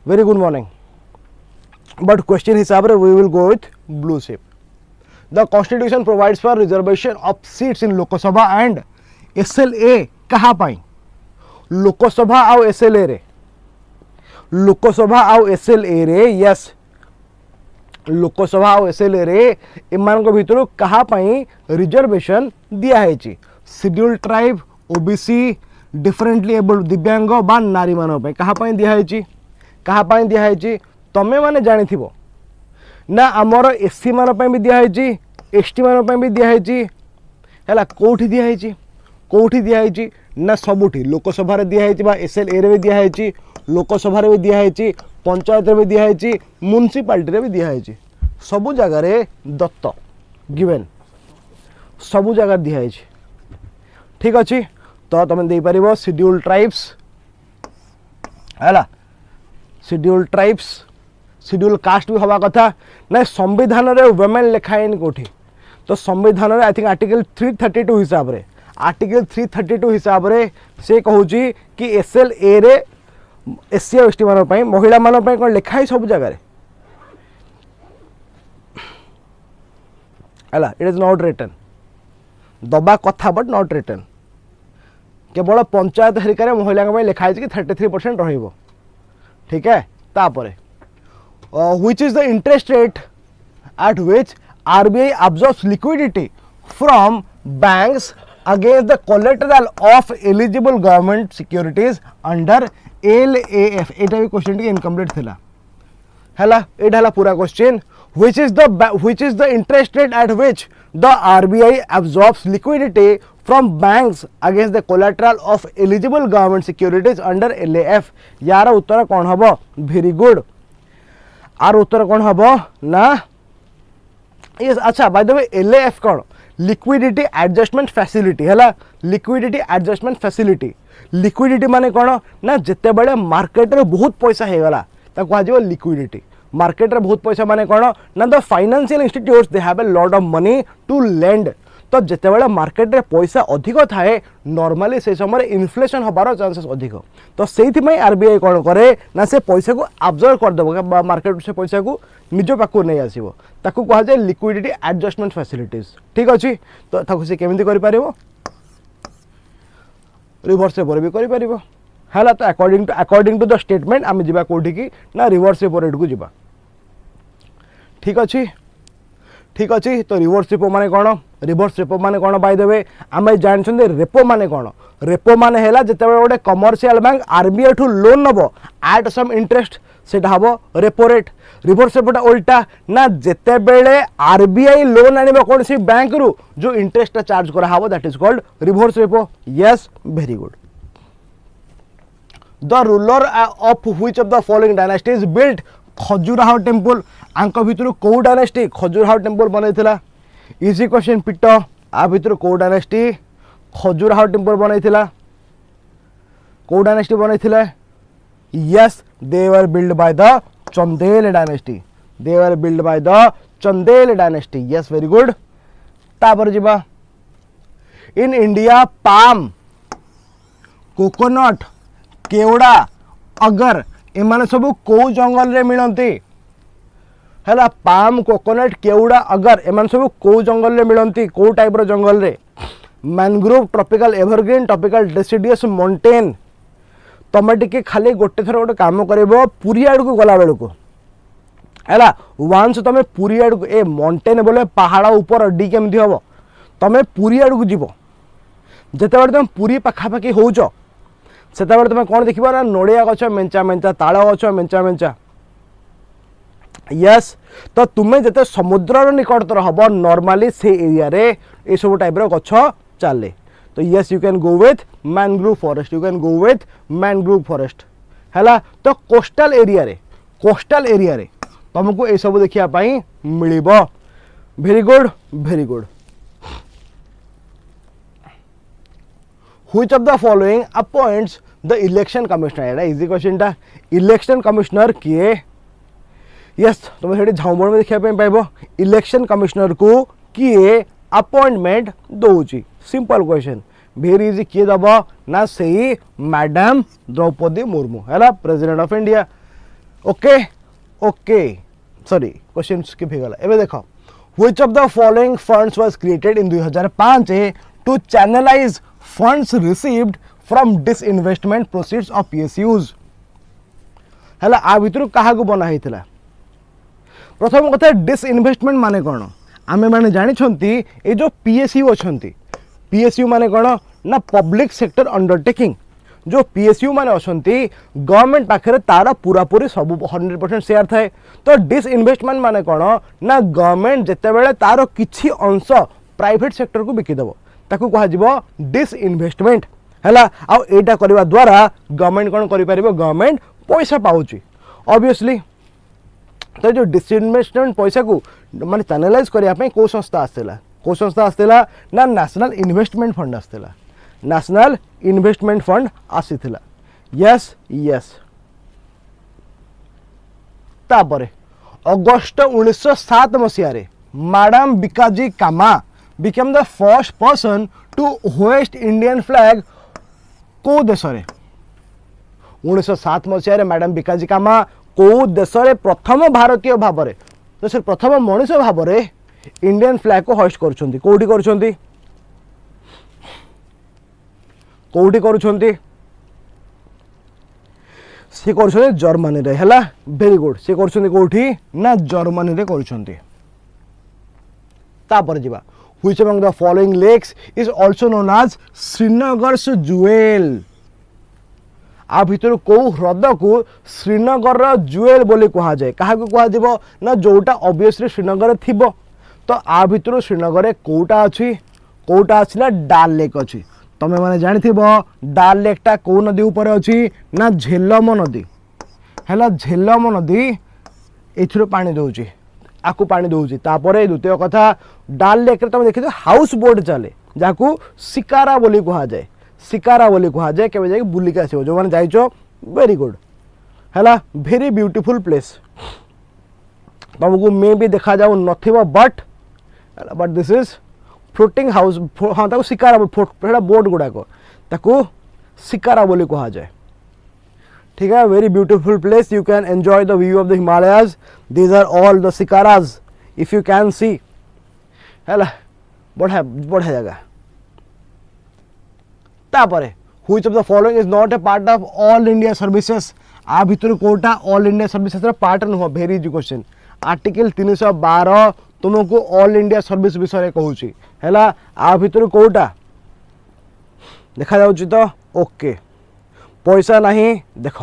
very good morning but question हिसाब से we will go with blue sheep. The constitution provides for reservation of seats in Lok Sabha and SLA कहा पाई लोकसभा आउ SLA रे लोकसभा आउ SLA रे यस लोकसभा आउ SLA रे इमान को भितर कहा पाई रिजर्वेशन दिया है schedule tribe OBC differently abled दिव्यांग बा नारी मान कहा दिया है कहा दिया है तमें माने जानी थीबो ना आमर SC मान भी दिया है ST मान भी दिया है कोठी दिया है कोठी दिया है ना सबुठी लोकसभा रे दिया है SLA रे भी दिया है लोकसभा रे भी दिया है पंचायत रे भी दिया है म्युनिसिपालिटी रे भी दिया है सबु जगह रे दत्त गिवन सबु जगह दिया है ठीक अच्छे। तो तुम दे पार शेड्यूल ट्राइब्स है शेड्यूल ट्राइब्स शेड्यूल कास्ट भी हवा कथा ना संविधान रे वुमेन लिखाएन कोठी तो संविधान रे आई थिंक आर्टिकल 332 हिसाब रे आर्टिकल 332 हिसाब रे से कहूची कि SLA रे SC और ST मान पई महिला मान पई कोन लिखाई सब जगह रे है इट इज नॉट रिटन दबा कथा बट नॉट रिटन केवल पंचायत हरिका महिला लिखाई कि 33% रहिबो ठीक है। तापरे which is the interest rate at which RBI absorbs liquidity from banks against the collateral of eligible government securities under LAF एटा भी क्वेश्चन टी इनकम्प्लीट थिला हैला एटा हला पूरा question which is the interest rate at which the RBI absorbs liquidity from banks against the collateral of eligible government securities under LAF यार उत्तर कौन हबो very good are उत्तर कौन हबो ना यस अच्छा बाय द वे LAF कौन liquidity adjustment facility है liquidity adjustment facility liquidity माने कौन ना जिते बड़े मार्केट रे बहुत पैसा हो गला ताको आज लिक्विडिटी मार्केट रे बहुत पैसा माने कौन ना the financial institutes they have a lot of money to lend तो जिते बड़े मार्केट रे पैसा अधिक थाए नॉर्मली से समय इन्फ्लेशन हबार चांसेस अधिक तो सेइथि में RBI कौन करे ना से पैसा को अब्जॉर्ब कर देबो मार्केट से पैसा को निज पाखु नहीं आसीबो ताकू कहा जाए लिक्विडिटी एडजस्टमेंट फैसिलिटीज ठीक अच्छी तो ताकू से केमिति करि पारिबो रिवर्स रेपो भी करि पारिबो हैला तो अकॉर्डिंग टू द स्टेटमेंट आम जिबा कोठी की ना रिवर्स रेपो रेट को जिबा ठीक अच्छी तो रिवर्स रेपो माने कौन रिवर्स रेपो माने कौन बाय द वे आम जानछन रेपो माने कौन रेपो माने हैला जेतेबे गोटे कमर्शियल बैंक RBI ठू लोन नबो एट सम इंटरेस्ट सेटा हबो रेपो रेट रिवर्स रेपोटा उल्टा ना जेते बेले RBI लोन आनिबो कोन सी बैंक रु जो इंटरेस्ट चार्ज करा हबो that is called reverse repo yes very good. The ruler of which of the following dynasty is built Khajuraho temple आंक भितर कौ डायनेस्टी खजुराहो टेम्पल बनैथिला इजी क्वेश्चन पिट आ भितर कौ डायनेस्टी खजुराहो टेम्पल बनैथिला कौ डायनेस्टी बनैथिला yes they were build by the Chandela dynasty they were build by the Chandela dynasty yes very good. तापर जिबा इन इंडिया पाम कोकोनट केवड़ा अगर एमाने सब कौ जंगल रे मिलती है पाम कोकोनट केवड़ा अगर एमाने सब कौ जंगल रे मिलती कौ टाइप रो जंगल रे mangrove tropical evergreen tropical deciduous mountain तुम टिके खाली गोटे थर गोटे काम कर पुरी आड़ को गला बेलू है वन्स तुम पुरी आड़ को ए माउंटेन बोले पहाड़ ऊपर डी केमती हम तुम पुरी आड़ को जीव जिते तुम पुरी पाखापाखि होच से तुम कौन देख ना नड़िया गच मेंचा मेंचा ताल गच मेंचा मेंचा यस तो तुम्हें जिते समुद्र निकटतर हम नॉर्मली से एरिया रे ये सब टाइप गछ चले तो yes you can go with mangrove forest you can go with mangrove forest है तो कोस्टल एरिया रे तुमको ये सब देखा मिल very good which of the following appoints the election commissioner एटा इजी क्वेश्चन टा इलेक्शन कमिश्नर किए यस तुम से झाउबड़ में देखा पाइब इलेक्शन कमिश्नर को किए अपॉइंटमेंट दौची सिंपल क्वेश्चन वेरी इजी किए दब ना से मैडम द्रौपदी मुर्मू है president of India okay sorry question skip हो गला एबे देखो which of the following funds was created in 2005 to channelize funds received from disinvestment proceeds of PSUs है आ भितर क्या बना होता प्रथम कथा डिसइन्वेस्टमेंट माने कौन आमे माने जानी ये जो पीएसयू अच्छा पीएसयू माने कौन ना पब्लिक सेक्टर अंडरटेकिंग जो पीएसयू माने अच्छी गवर्नमेंट पाखे तार पूरा पूरी सब 100% शेयर थाए तो डिसइन्वेस्टमेंट माने कौन ना गवर्नमेंट जितेबाला तार किछि अंश प्राइवेट सेक्टर को बिकिदेव ताकू कह डिसइन्वेस्टमेंट है आईटा करने द्वारा गवर्नमेंट कौन कर गवर्नमेंट पैसा पाऊँ ऑब्वियसली तो जो डिसइन्वेस्टमेंट पैसा को माने चैनलाइज करने कौ संस्था आसला ना नेशनल इन्वेस्टमेंट फंड आसला नेशनल इन्वेस्टमेंट फंड आसीथिला यस यस तापरे अगस्त 1907 मसीह madam Bhikaji Cama became the first person to host Indian flag को देश 1907 मसीह मैडम बिकाजी कामा को देश प्रथम भारतीय भाव देश प्रथम मनुष्य भाव इंडियन फ्लैग को होस्ट करुछंती कोठी करुछंती कोठी करुछंती से करुछंती जर्मनी रे हैला वेरी गुड से करुछंती कोठी ना जर्मनी रे करुछंती तापर जिबा which among the following lakes is also known as Srinagar's jewel आ भितर को ह्रद को श्रीनगर ज्वेल बोली कहा जाए क्या कह दिबो ना जोटा ऑब्वियसली श्रीनगर थिबो तो आ भितर श्रीनगर कोटा अच्छी ना डाल लेक अच्छी तमें मैंने जानी डाल लेकटा कौ नदी उपर अच्छी ना झेलम नदी है झेलम नदी एथुर पानी दौची आपको पानी दौची तापर द्वितीय कथा डाल लेक तुम देखिए हाउस बोट चले जहाँ शिकारा बोली कह जाए शिकारा बोली कह जाए केवे जाके बुलिक आसो जो मैंने जाइछो वेरी गुड है वेरी ब्यूटीफुल प्लेस तुमको मे भी देखा जाऊ नथिबो but this is floating house हाँ ताको शिकारा बोट गुड़ाक ताको शिकारा बोली कह जाए ठीक है very beautiful place you can enjoy the view of the Himalayas these are all the shikaras if you can see है बढ़िया बढ़िया जगह तापरे which of the following is not a part of all India services आ भितर कोटा ऑल इंडिया सर्विसेस पार्ट नुह very easy question article 312 तुमको ऑल इंडिया सर्विस विषय कहूँ है आ भितर कोटा देखा जाऊँ तो ओके पैसा नहीं देख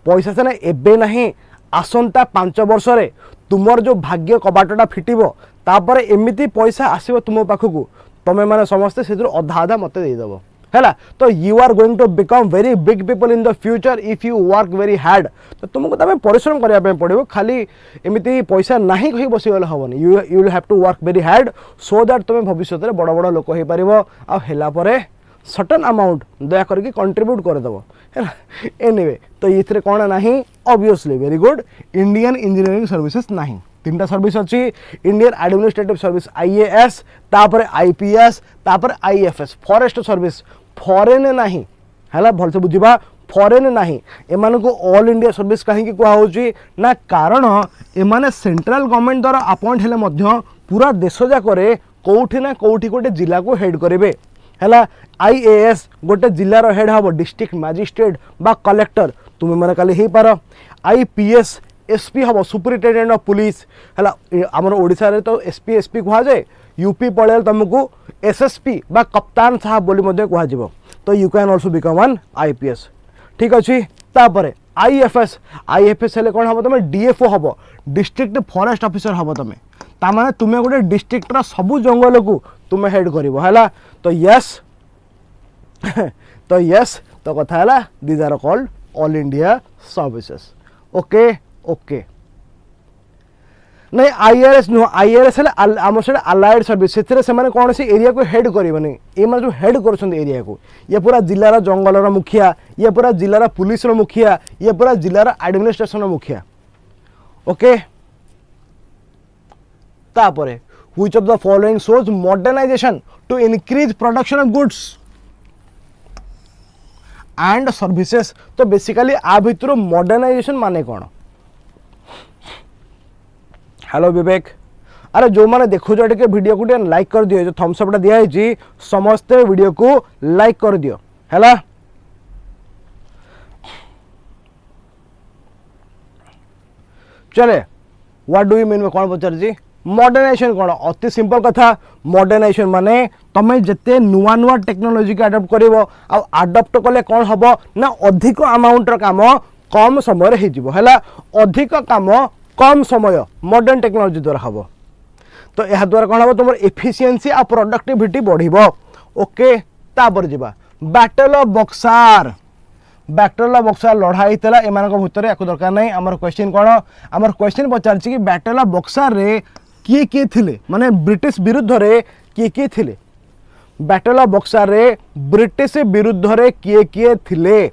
पैसा से ना एबे नहीं आसंता 5 वर्ष रे तुमर जो भाग्य कबाटटा फिटिबो तापर एमिति पैसा आसीबो तुम पाखकू तमें माने समस्ते से अधा अधा मत देदेव है तो you are going to become very big people in the future if you work very hard तो तुमको तमें परिश्रम करने पड़ो खाली एमती पैसा नहीं कही बसीगले हेनी you will have to work very hard so that तुम भविष्य में बड़ बड़ लोक हो पार सर्टन अमाउंट दया करके कंट्रीब्यूट करदेव है एनीवे तो ये कौन ना obviously very good Indian engineering services ना 3टा सर्विस अच्छी इंडियन एडमिनिस्ट्रेटिव सर्विस IAS तापर IPS तापर IFS फॉरेस्ट सर्विस फॉरेन नहीं है भलसे बुझा फॉरेन नहीं एमान को ऑल इंडिया सर्विस कहीं कहुच्छी ना कारण एमाने सेंट्रल गवर्नमेंट द्वारा अपॉइंट हेले पूरा देश जाक कौटी ना कौटी गोटे जिला को हेड करेंगे है IAS गोटे जिलार हेड हम डिस्ट्रिक्ट मजिस्ट्रेट बा कलेक्टर तुम्हें मैंने काली हो पार IPS SP हम सुपरिटेडेंट ऑफ पुलिस है आमर ओडिशा रे तो SP कह जाए यूपी पड़े तुमको SSP बा कप्तान साहब बोली कह तो you can also become one IPS ठीक अच्छे तापर आईएफएस आईएफएस हेले कौन हम तुम डीएफओ हम डिस्ट्रिक्ट फॉरेस्ट ऑफिसर हम तुम ताने तुम्हें गोटे डिस्ट्रिक्टर सबू जंगल को तुम्हें हेड कर तो यस तो यस तो कथा है these are called All India services okay okay नहीं आईआरएस नुह आईआरएस आम से अलाइड सर्विस से कौन सी एरिया को हेड करनी ये जो हेड कर एरिया को ये पूरा जिलार जंगलर मुखिया ये पूरा जिलार पुलिस मुखिया ये पूरा जिलार एडमिनिस्ट्रेशन मुखिया ओके तापरे which of the following shows modernisation to increase production of goods and services तो बेसिकली आ भितर मॉडर्नाइजेशन माने कौन हेलो विवेक अरे जो मैंने देखो टे वीडियो को लाइक कर दियो जो थम्स अप दिखाई समस्ते वीडियो को लाइक कर दियो है चले व्हाट डू यू मीन में कौन पचार मॉडर्नाइजेशन कौन अति सिंपल कथा मॉडर्नाइजेशन माने तमें जिते नुआ नुआ टेक्नोलॉजी को अडप्ट कर आडप्ट कले कौन हम ना अधिक अमाउंटर काम कम समय है अधिक काम कम समय मॉडर्न टेक्नोलॉजी द्वारा हम तो यह द्वारा कौन हम तुम एफिशिएंसी आ प्रोडक्टिविटी बढ़ ओके तापर जीवा बैटल ऑफ बक्सार लड़ा होता एम भितर या दरकार नहीं आमर क्वेश्चन कौन आमर क्वेश्चन पचार कि बैटल ऑफ बक्सार रे किए थिले माने ब्रिटिश विरुद्ध रे किए थिले बैटल ऑफ बक्सार रे ब्रिटिश विरुद्ध रे किए थिले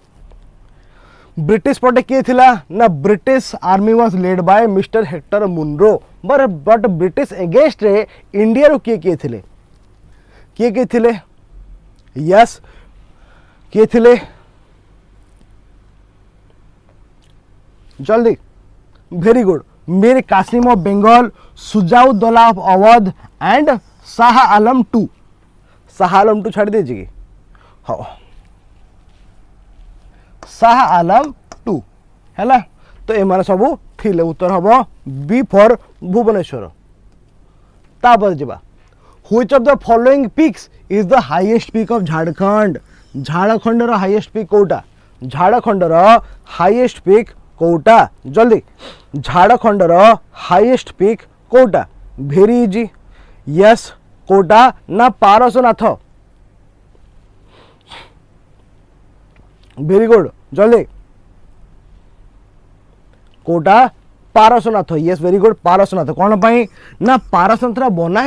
ब्रिटिश पटे किए थिला ना British army was led by mister Hector Munro but British against रे इंडिया रो किए थिले यस किए थिले जल्दी very good Mir Qasim of Bengal Shujauddaula of Awadh and Shah Alam टू छाड़ दीजिए कि हाँ शाह आलम टू है तो एम सब थिले उत्तर हम बी फॉर भुवनेश्वर तापर जीवा which of the following peaks is the highest peak of Jharkhand highest peak कोटा झारखंड हाईएस्ट पिक कोटा जल्दी झारखंड हाईएस्ट पिक कोटा वेरी इजी यस कोटा ना पारसनाथ वेरी गुड जल्दी कोटा Parasnath yes very good Parasnath कौन पाई ना पारसनाथ बना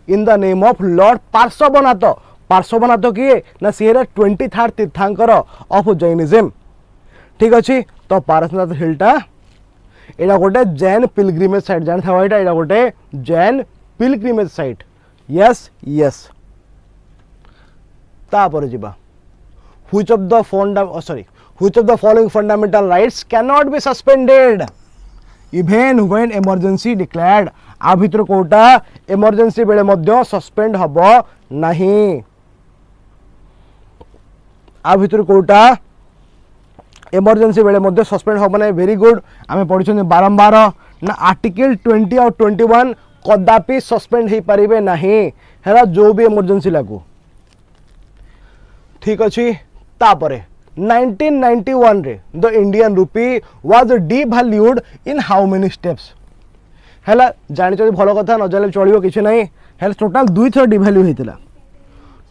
in the name of lord Parshvanath किए ना सी 23rd तीर्थांकर ऑफ जैनिज्म ठीक अच्छे तो पारसनाथ हिलटा एटा गोटे जैन पिलग्रिमेज साइट जान था एटा गोटे Jain pilgrimage site yes yes तापर जीवा which of the following fundamental rights can not be suspended even when emergency declared आ भितर कोटा इमरजेंसी बेले मध्य सस्पेंड हब नहीं आ भितर कोटा इमरजेंसी बेले मध्य सस्पेंड हम ना वेरी गुड आम पढ़ी बारंबार ना आर्टिकल 20 और 21 कदापि सस्पेंड हो पारे ना है जो भी इमरजेंसी लागू ठीक अच्छे तापरे 1991 रे the Indian rupee was devalued in how many steps है जानी भल कथा न जाने चलो कि ना है टोटाल 2 थर डिवैल्यू होता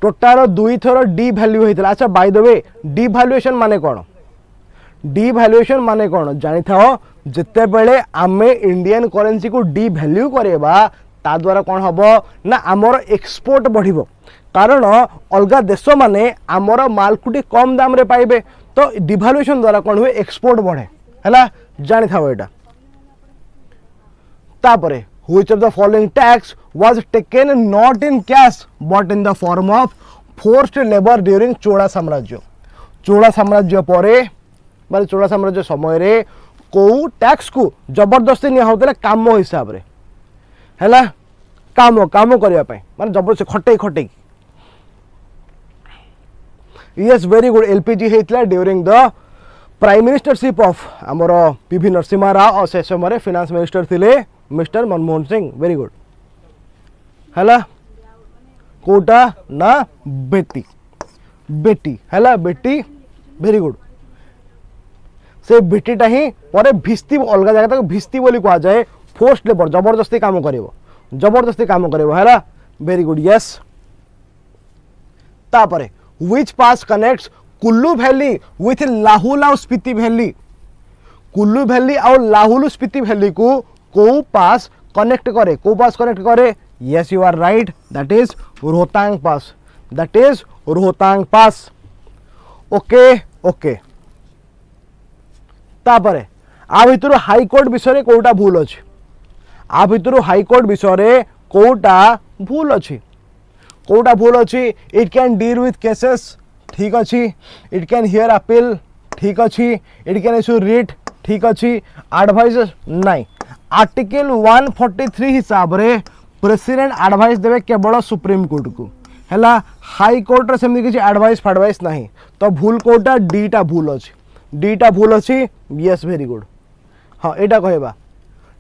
टोटाल 2 थर डिवैल्यू होता अच्छा बाय द वे डिवैल्यूएशन माने कौन डिवैल्यूएशन माने कौन जानी था जिते बेले आमे इंडियन करेन्सी को डिवैल्यू करवा ता द्वारा कौन हम ना आमर एक्सपोर्ट बढ़िबो कारण अलगा देश माने आमर माल को कम दाम रे पाइबे तो डिवैल्यूएशन द्वारा कौन हुए एक्सपोर्ट बढ़े है जानी था एटा तापरे which of the following tax was taken not in cash but in the form of forced labour during Chola साम्राज्य परे माने चोला साम्राज्य समय रे को टैक्स को जबरदस्ती निया होतले काम हिसाब रे हैला काम काम करिया पय माने जबरदस्ती खटई यस वेरी गुड एलपीजी हेतला during the prime ministership of आमर पीवी नरसिम्हा राव और से समय फाइनेंस मिनिस्टर थिले mister Manmohan Singh very good हैला कोटा ना बेटी है बेटी वेरी गुड से भित्तिटा ही पर भिस्ती अलग जगह भिस्ती बोली कह जाए फोर्स लेबर जबरदस्ती काम करिवो जबरदस्ती काम करिवो हैला वेरी गुड यस तापरे which pass connects Kullu valley with Lahaul और स्पीति वैली कुल्लू वैली और लाहुल स्पीति वैली को पास कनेक्ट करे yes you are right that is Rohtang pass okay okay तापरे आ भितर हाईकोर्ट विषय कोटा भूल अच्छी आ भितर हाईकोर्ट विषय कोटा भूल अच्छी it can deal with cases ठीक अच्छी इट कैन हियर अपील ठीक अच्छी इट कैन इश्यू रिट ठीक अच्छी एडवाइस नहीं आर्टिकल 143 हिसाब रे प्रेसिडेंट एडवाइस देवे केवल सुप्रीम कोर्ट को हैला हाई कोर्ट रे सेमि किछि एडवाइस फडवाइस नहीं तो भूल कोटा डीटा भूल अच्छी यस वेरी गुड हाँ एटा कहबा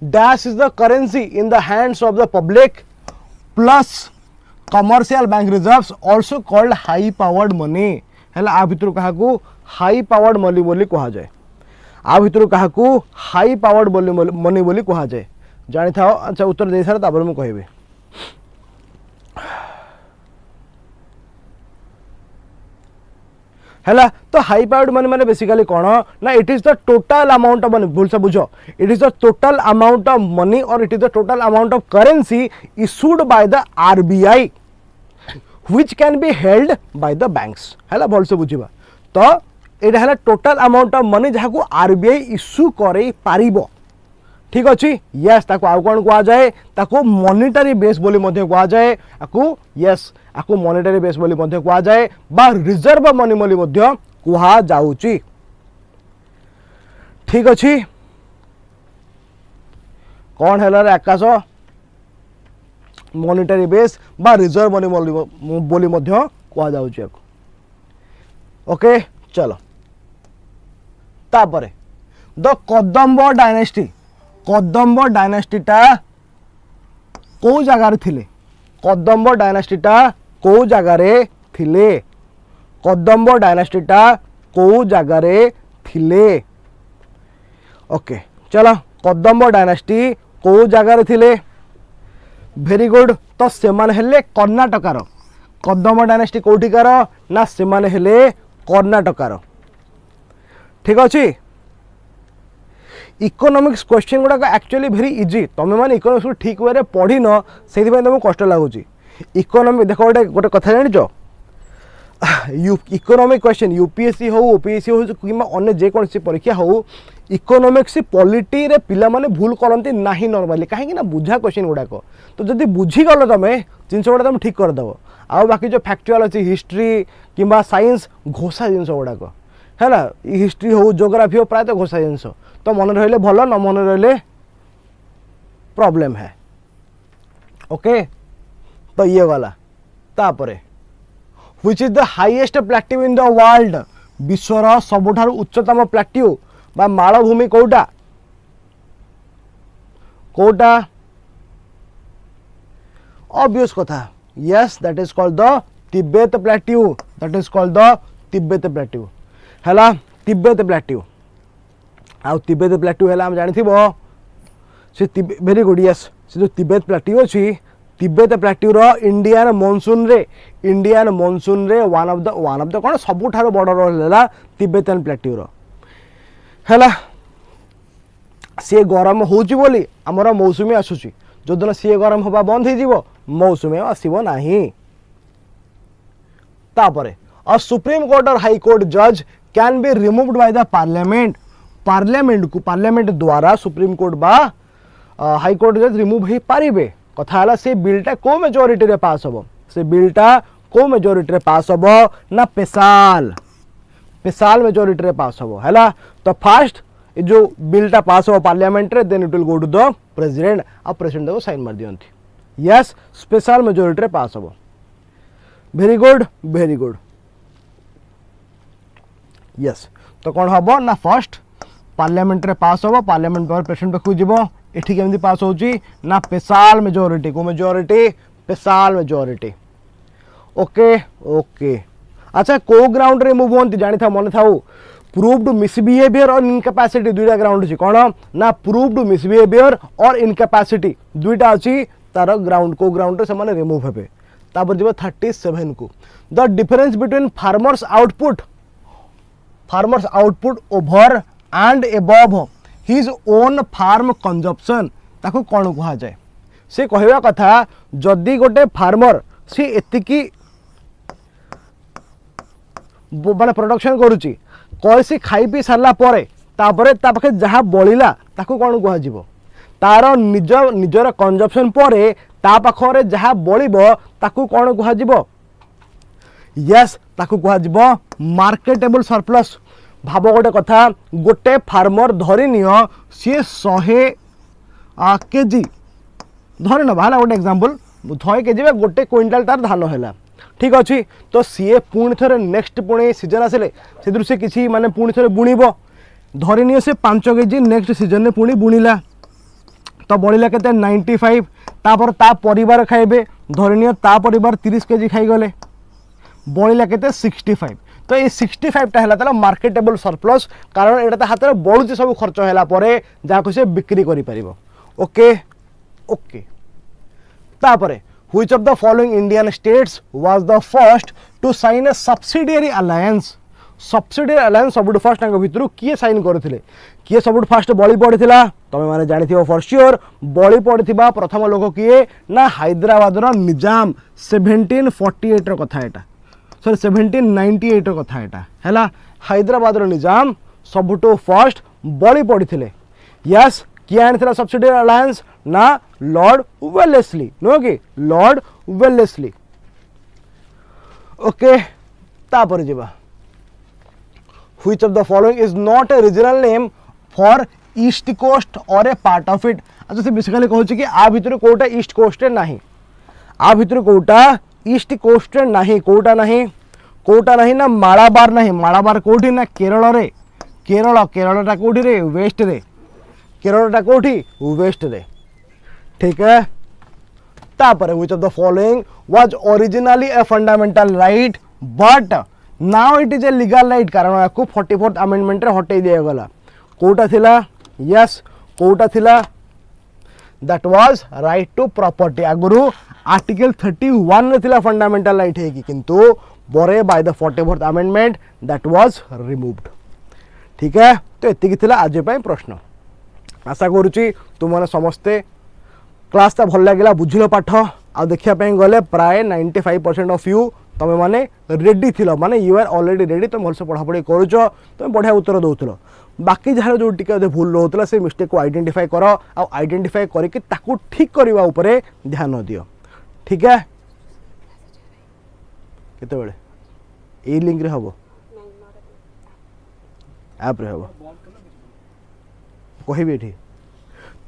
dash is the currency in the hands of the public plus commercial bank reserves also called high powered money हैला आ भितर काहाकू हाई पावर्ड मनी बोली कहा जाए आ भितर काहाकू हाई पावर्ड मनी बोली कहा जाए जानि थाओ अच्छा उत्तर दे सारा तापर मु कहबे हैला तो हाई पावर्ड मनी माने बेसिकली कोन ना it is the total amount of money भूल से बुझो it is the total amount of money और it is the total amount of currency issued by the RBI which can be held by the banks हैला भूल से बुझिबा तो एटा हैला total amount of money जहा को आरबीआई इशू करे पारिबो ठीक अच्छी यस ताको आउ कोन कहा जाए ताको मॉनिटरी बेस बोली मध्ये कहा जाए आकु यस आकु मॉनिटरी बेस बोली मध्ये कहा जाए बा रिजर्व मनी बोली मध्ये कहा जाउची ठीक अच्छी कौन है रे आकाश मॉनिटरी बेस बा रिजर्व मनी बोली मध्ये कहा जाउची ओके चलो तापरे द कदम्ब डायनेस्टीटा को जगार थिले कदम्ब डायनेस्टीटा को जगारे थिले कदम्ब डायनेस्टीटा को जगारे थिले ओके चलो कदम्ब डायनेस्टी को जगार थिले वेरी गुड तो सेमान हेले कर्णाटकार कदम्ब डायनेस्टी कोठिकार ना सेमान हेले कर्णाटकार ठीक अच्छी इकोनॉमिक्स क्वेश्चन गुड़ाक एक्चुअली भेरी इजी तुम मैंने इकोनॉमिक्स को ठीक वे पढ़ी न से तुमको कष्ट लगुच इकोनॉमिक देख गोटे गोटे कथा जान इकोनॉमिक क्वेश्चन यूपीएससी हो ओपीएससी हो कि अन्य जेकोसी परीक्षा हो इकोनॉमिक्स पॉलिटी रे पिला माने भूल करती ना नॉर्मली कहीं बुझा क्वेश्चन गुड़ाक तो जब बुझीगल तुम जिनस गुड़ा तुम ठीक करदेव आ बाकी जो फैक्चुअल अच्छी हिस्ट्री कि साइंस घोषा जिनस गुड़ाक है हिस्ट्री हो ज्योग्राफी हो प्रायतः घोषा जिनस तो मन रहिले भल न मन रहिले प्रॉब्लम है ओके तो ये गला तापरे which is the highest plateau in the world विश्वर सबुठार उच्चतम प्लेट्यू बा मालभूमि कोटा कोटा ऑब्वियस कथा yes that is called the Tibet plateau हैला तिब्बत प्लेट्यू आउ तिब्बत प्लेट्यू है आम जानी से वेरी गुड यस से जो तिब्बत प्लेट्यू अच्छी तिब्बत प्लेट्यू रो इंडियन मॉनसून रे वन ऑफ द कौन सबुठार बड़ रहा तिब्बतन प्लेट्यू रो हैला सी गरम होची बोली आमर मौसुमी आसुची जो दिन सी गरम हवा बंद हो मौसुमी आसब नहीं तापरे अ सुप्रीम कोर्ट और हाई कोर्ट जज can be removed by the parliament द्वारा सुप्रीम कोर्ट बा हाई कोर्ट जज रिमूव हो पारे कथा है से बिलटा को मेजोरिटी रे पास हम से बिलटा को मेजोरिटी रे पास हम ना पेशाल मेजोरिटी रे पास हम है तो फास्ट जो बिलटा पास हो पार्लियामेंट रे then it will go to the president आ प्रेसिडेंट को साइन मार दियंती यस स्पेशल मेजोरिटी रे पास हम वेरी गुड यस तो कौन हम ना फर्स्ट पार्लियामेंट रे पास हम पार्लियामेंट पर प्रेसिडेंट पाखु जीव एठी केमती पास होची ना स्पेशल मेजोरिटी को मेजोरिटी स्पेशल मेजोरिटी ओके अच्छा को ग्राउंड रे मूव होती जानी था मन था प्रूव्ड मिसबिहेवियर और इनकैपेसिटी दुईटा ग्राउंड अच्छी कौन ना प्रूव्ड मिसबिहेवियर और इनकैपेसिटी दुईटा अच्छी तार ग्राउंड को ग्राउंड से रिमूव हे तापर जीव 37 को the difference between farmer's output over and above his own farm consumption ताको कौन कह जाए से कहवा कथा जदि गोटे फार्मर सी एतिकी माने प्रोडक्शन करुच्ची कैसी खाई पी सारा तापर पाखे जहाँ बलिला ताको कौन कह तार निजर कंजप्शन पर ता पाखरे जहाँ बलिबो ताको कौन कह यस ताको कह मार्केटेबल सरप्लस भाव गोटे कथा गोटे फार्मर धरी नियो सी 100 केजी धरी ना गोटे एग्जांपल 100 केजी गोटे क्विंटाल तार धान है ठीक अच्छे तो सी पुणी थे नेक्स्ट पुणी सीजन आसिले से किसी माने पुणी थे बुणब धरी नियो से 5 केजी नेक्स्ट सीजन में पुणी बुणिला तो बढ़ला के 95 तापर ता परिवार खाइबे धरी नियो ता परिवार 30 केजी खाईगले बढ़ला के 65 तो ये 65 टा है मार्केटेबल सरप्लस कारण एटा हाथ में बढ़ुचे सब खर्च है जहाँ से बिक्री करें ओके ओके तापरे which of the following Indian states was the first to sign a subsidiary alliance सब फर्स्ट भितर किए साइन करते किए सब फास्ट बलि पड़ा तुम मैंने जानी फॉर श्योर बलि पड़ा प्रथम लोक किए ना हैदराबाद निजाम 1748 कथा यहाँ सॉरी 1798 कथा यहाँ है हैदराबाद निजाम सबुठु फर्स्ट बलि पड़ते यस किए आनी सब्सिडियरी अलायंस ना लॉर्ड वेलेस्ली नुह कि लॉर्ड वेलेस्ली ओके तापर जीवा which of the following is not a regional name for east coast और ए पार्ट ऑफ इट अच्छा से बेसिकली कहूँ कि आ भितर कोटा ईस्ट कोस्ट नहीं आ भितर कोटा ईस्ट कोस्ट नहीं कोटा नहीं ना मालाबार नहीं मालाबार कोठी ना केरल रे केरलटा कोठी रे वेस्ट रे केरलटा कोठी वेस्ट रे ठीक है तापर which of the following was originally a fundamental right but now it is a legal right कारण आपको 44th अमेंडमेंट रे हटै दिया गला कोटा थिला यस कोटा थिला that was right to property आगुरु आर्टिकल 31 रे थिला फंडामेंटल राइट है कि किंतु बरे by the 44th amendment that was removed ठीक है तो एतिकी थिला आज पय प्रश्न आशा करूची तुम समस्ते क्लासटा भल लगे बुझल पाठ आ देखापी गले प्राय 95% ऑफ यू तुम मैंने रेडी थी माने यू आर ऑलरेडी रेडी तुम भलसे पढ़ापढ़ी करुच तुम बढ़िया उत्तर दौल बाकी जहाँ जो टिके भूल रोला से मिस्टेक को आइडेंटिफाई कर आइडेंटिफाई करके ठीक करने उपरे ध्यान दियो ठीक है केतबेले ए लिंक रे हबो ऐप रे हबो कहबी एठी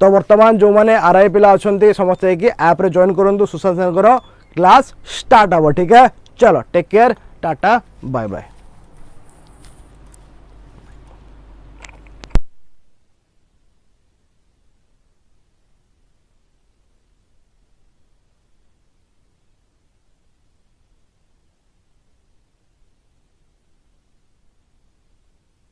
तो वर्तमान जो मैंने आरआई पिला अच्छा समस्ते कि ऐप रे जॉइन करूँ सुशांत सर क्लास स्टार्ट हम ठीक है चलो take care tata bye bye.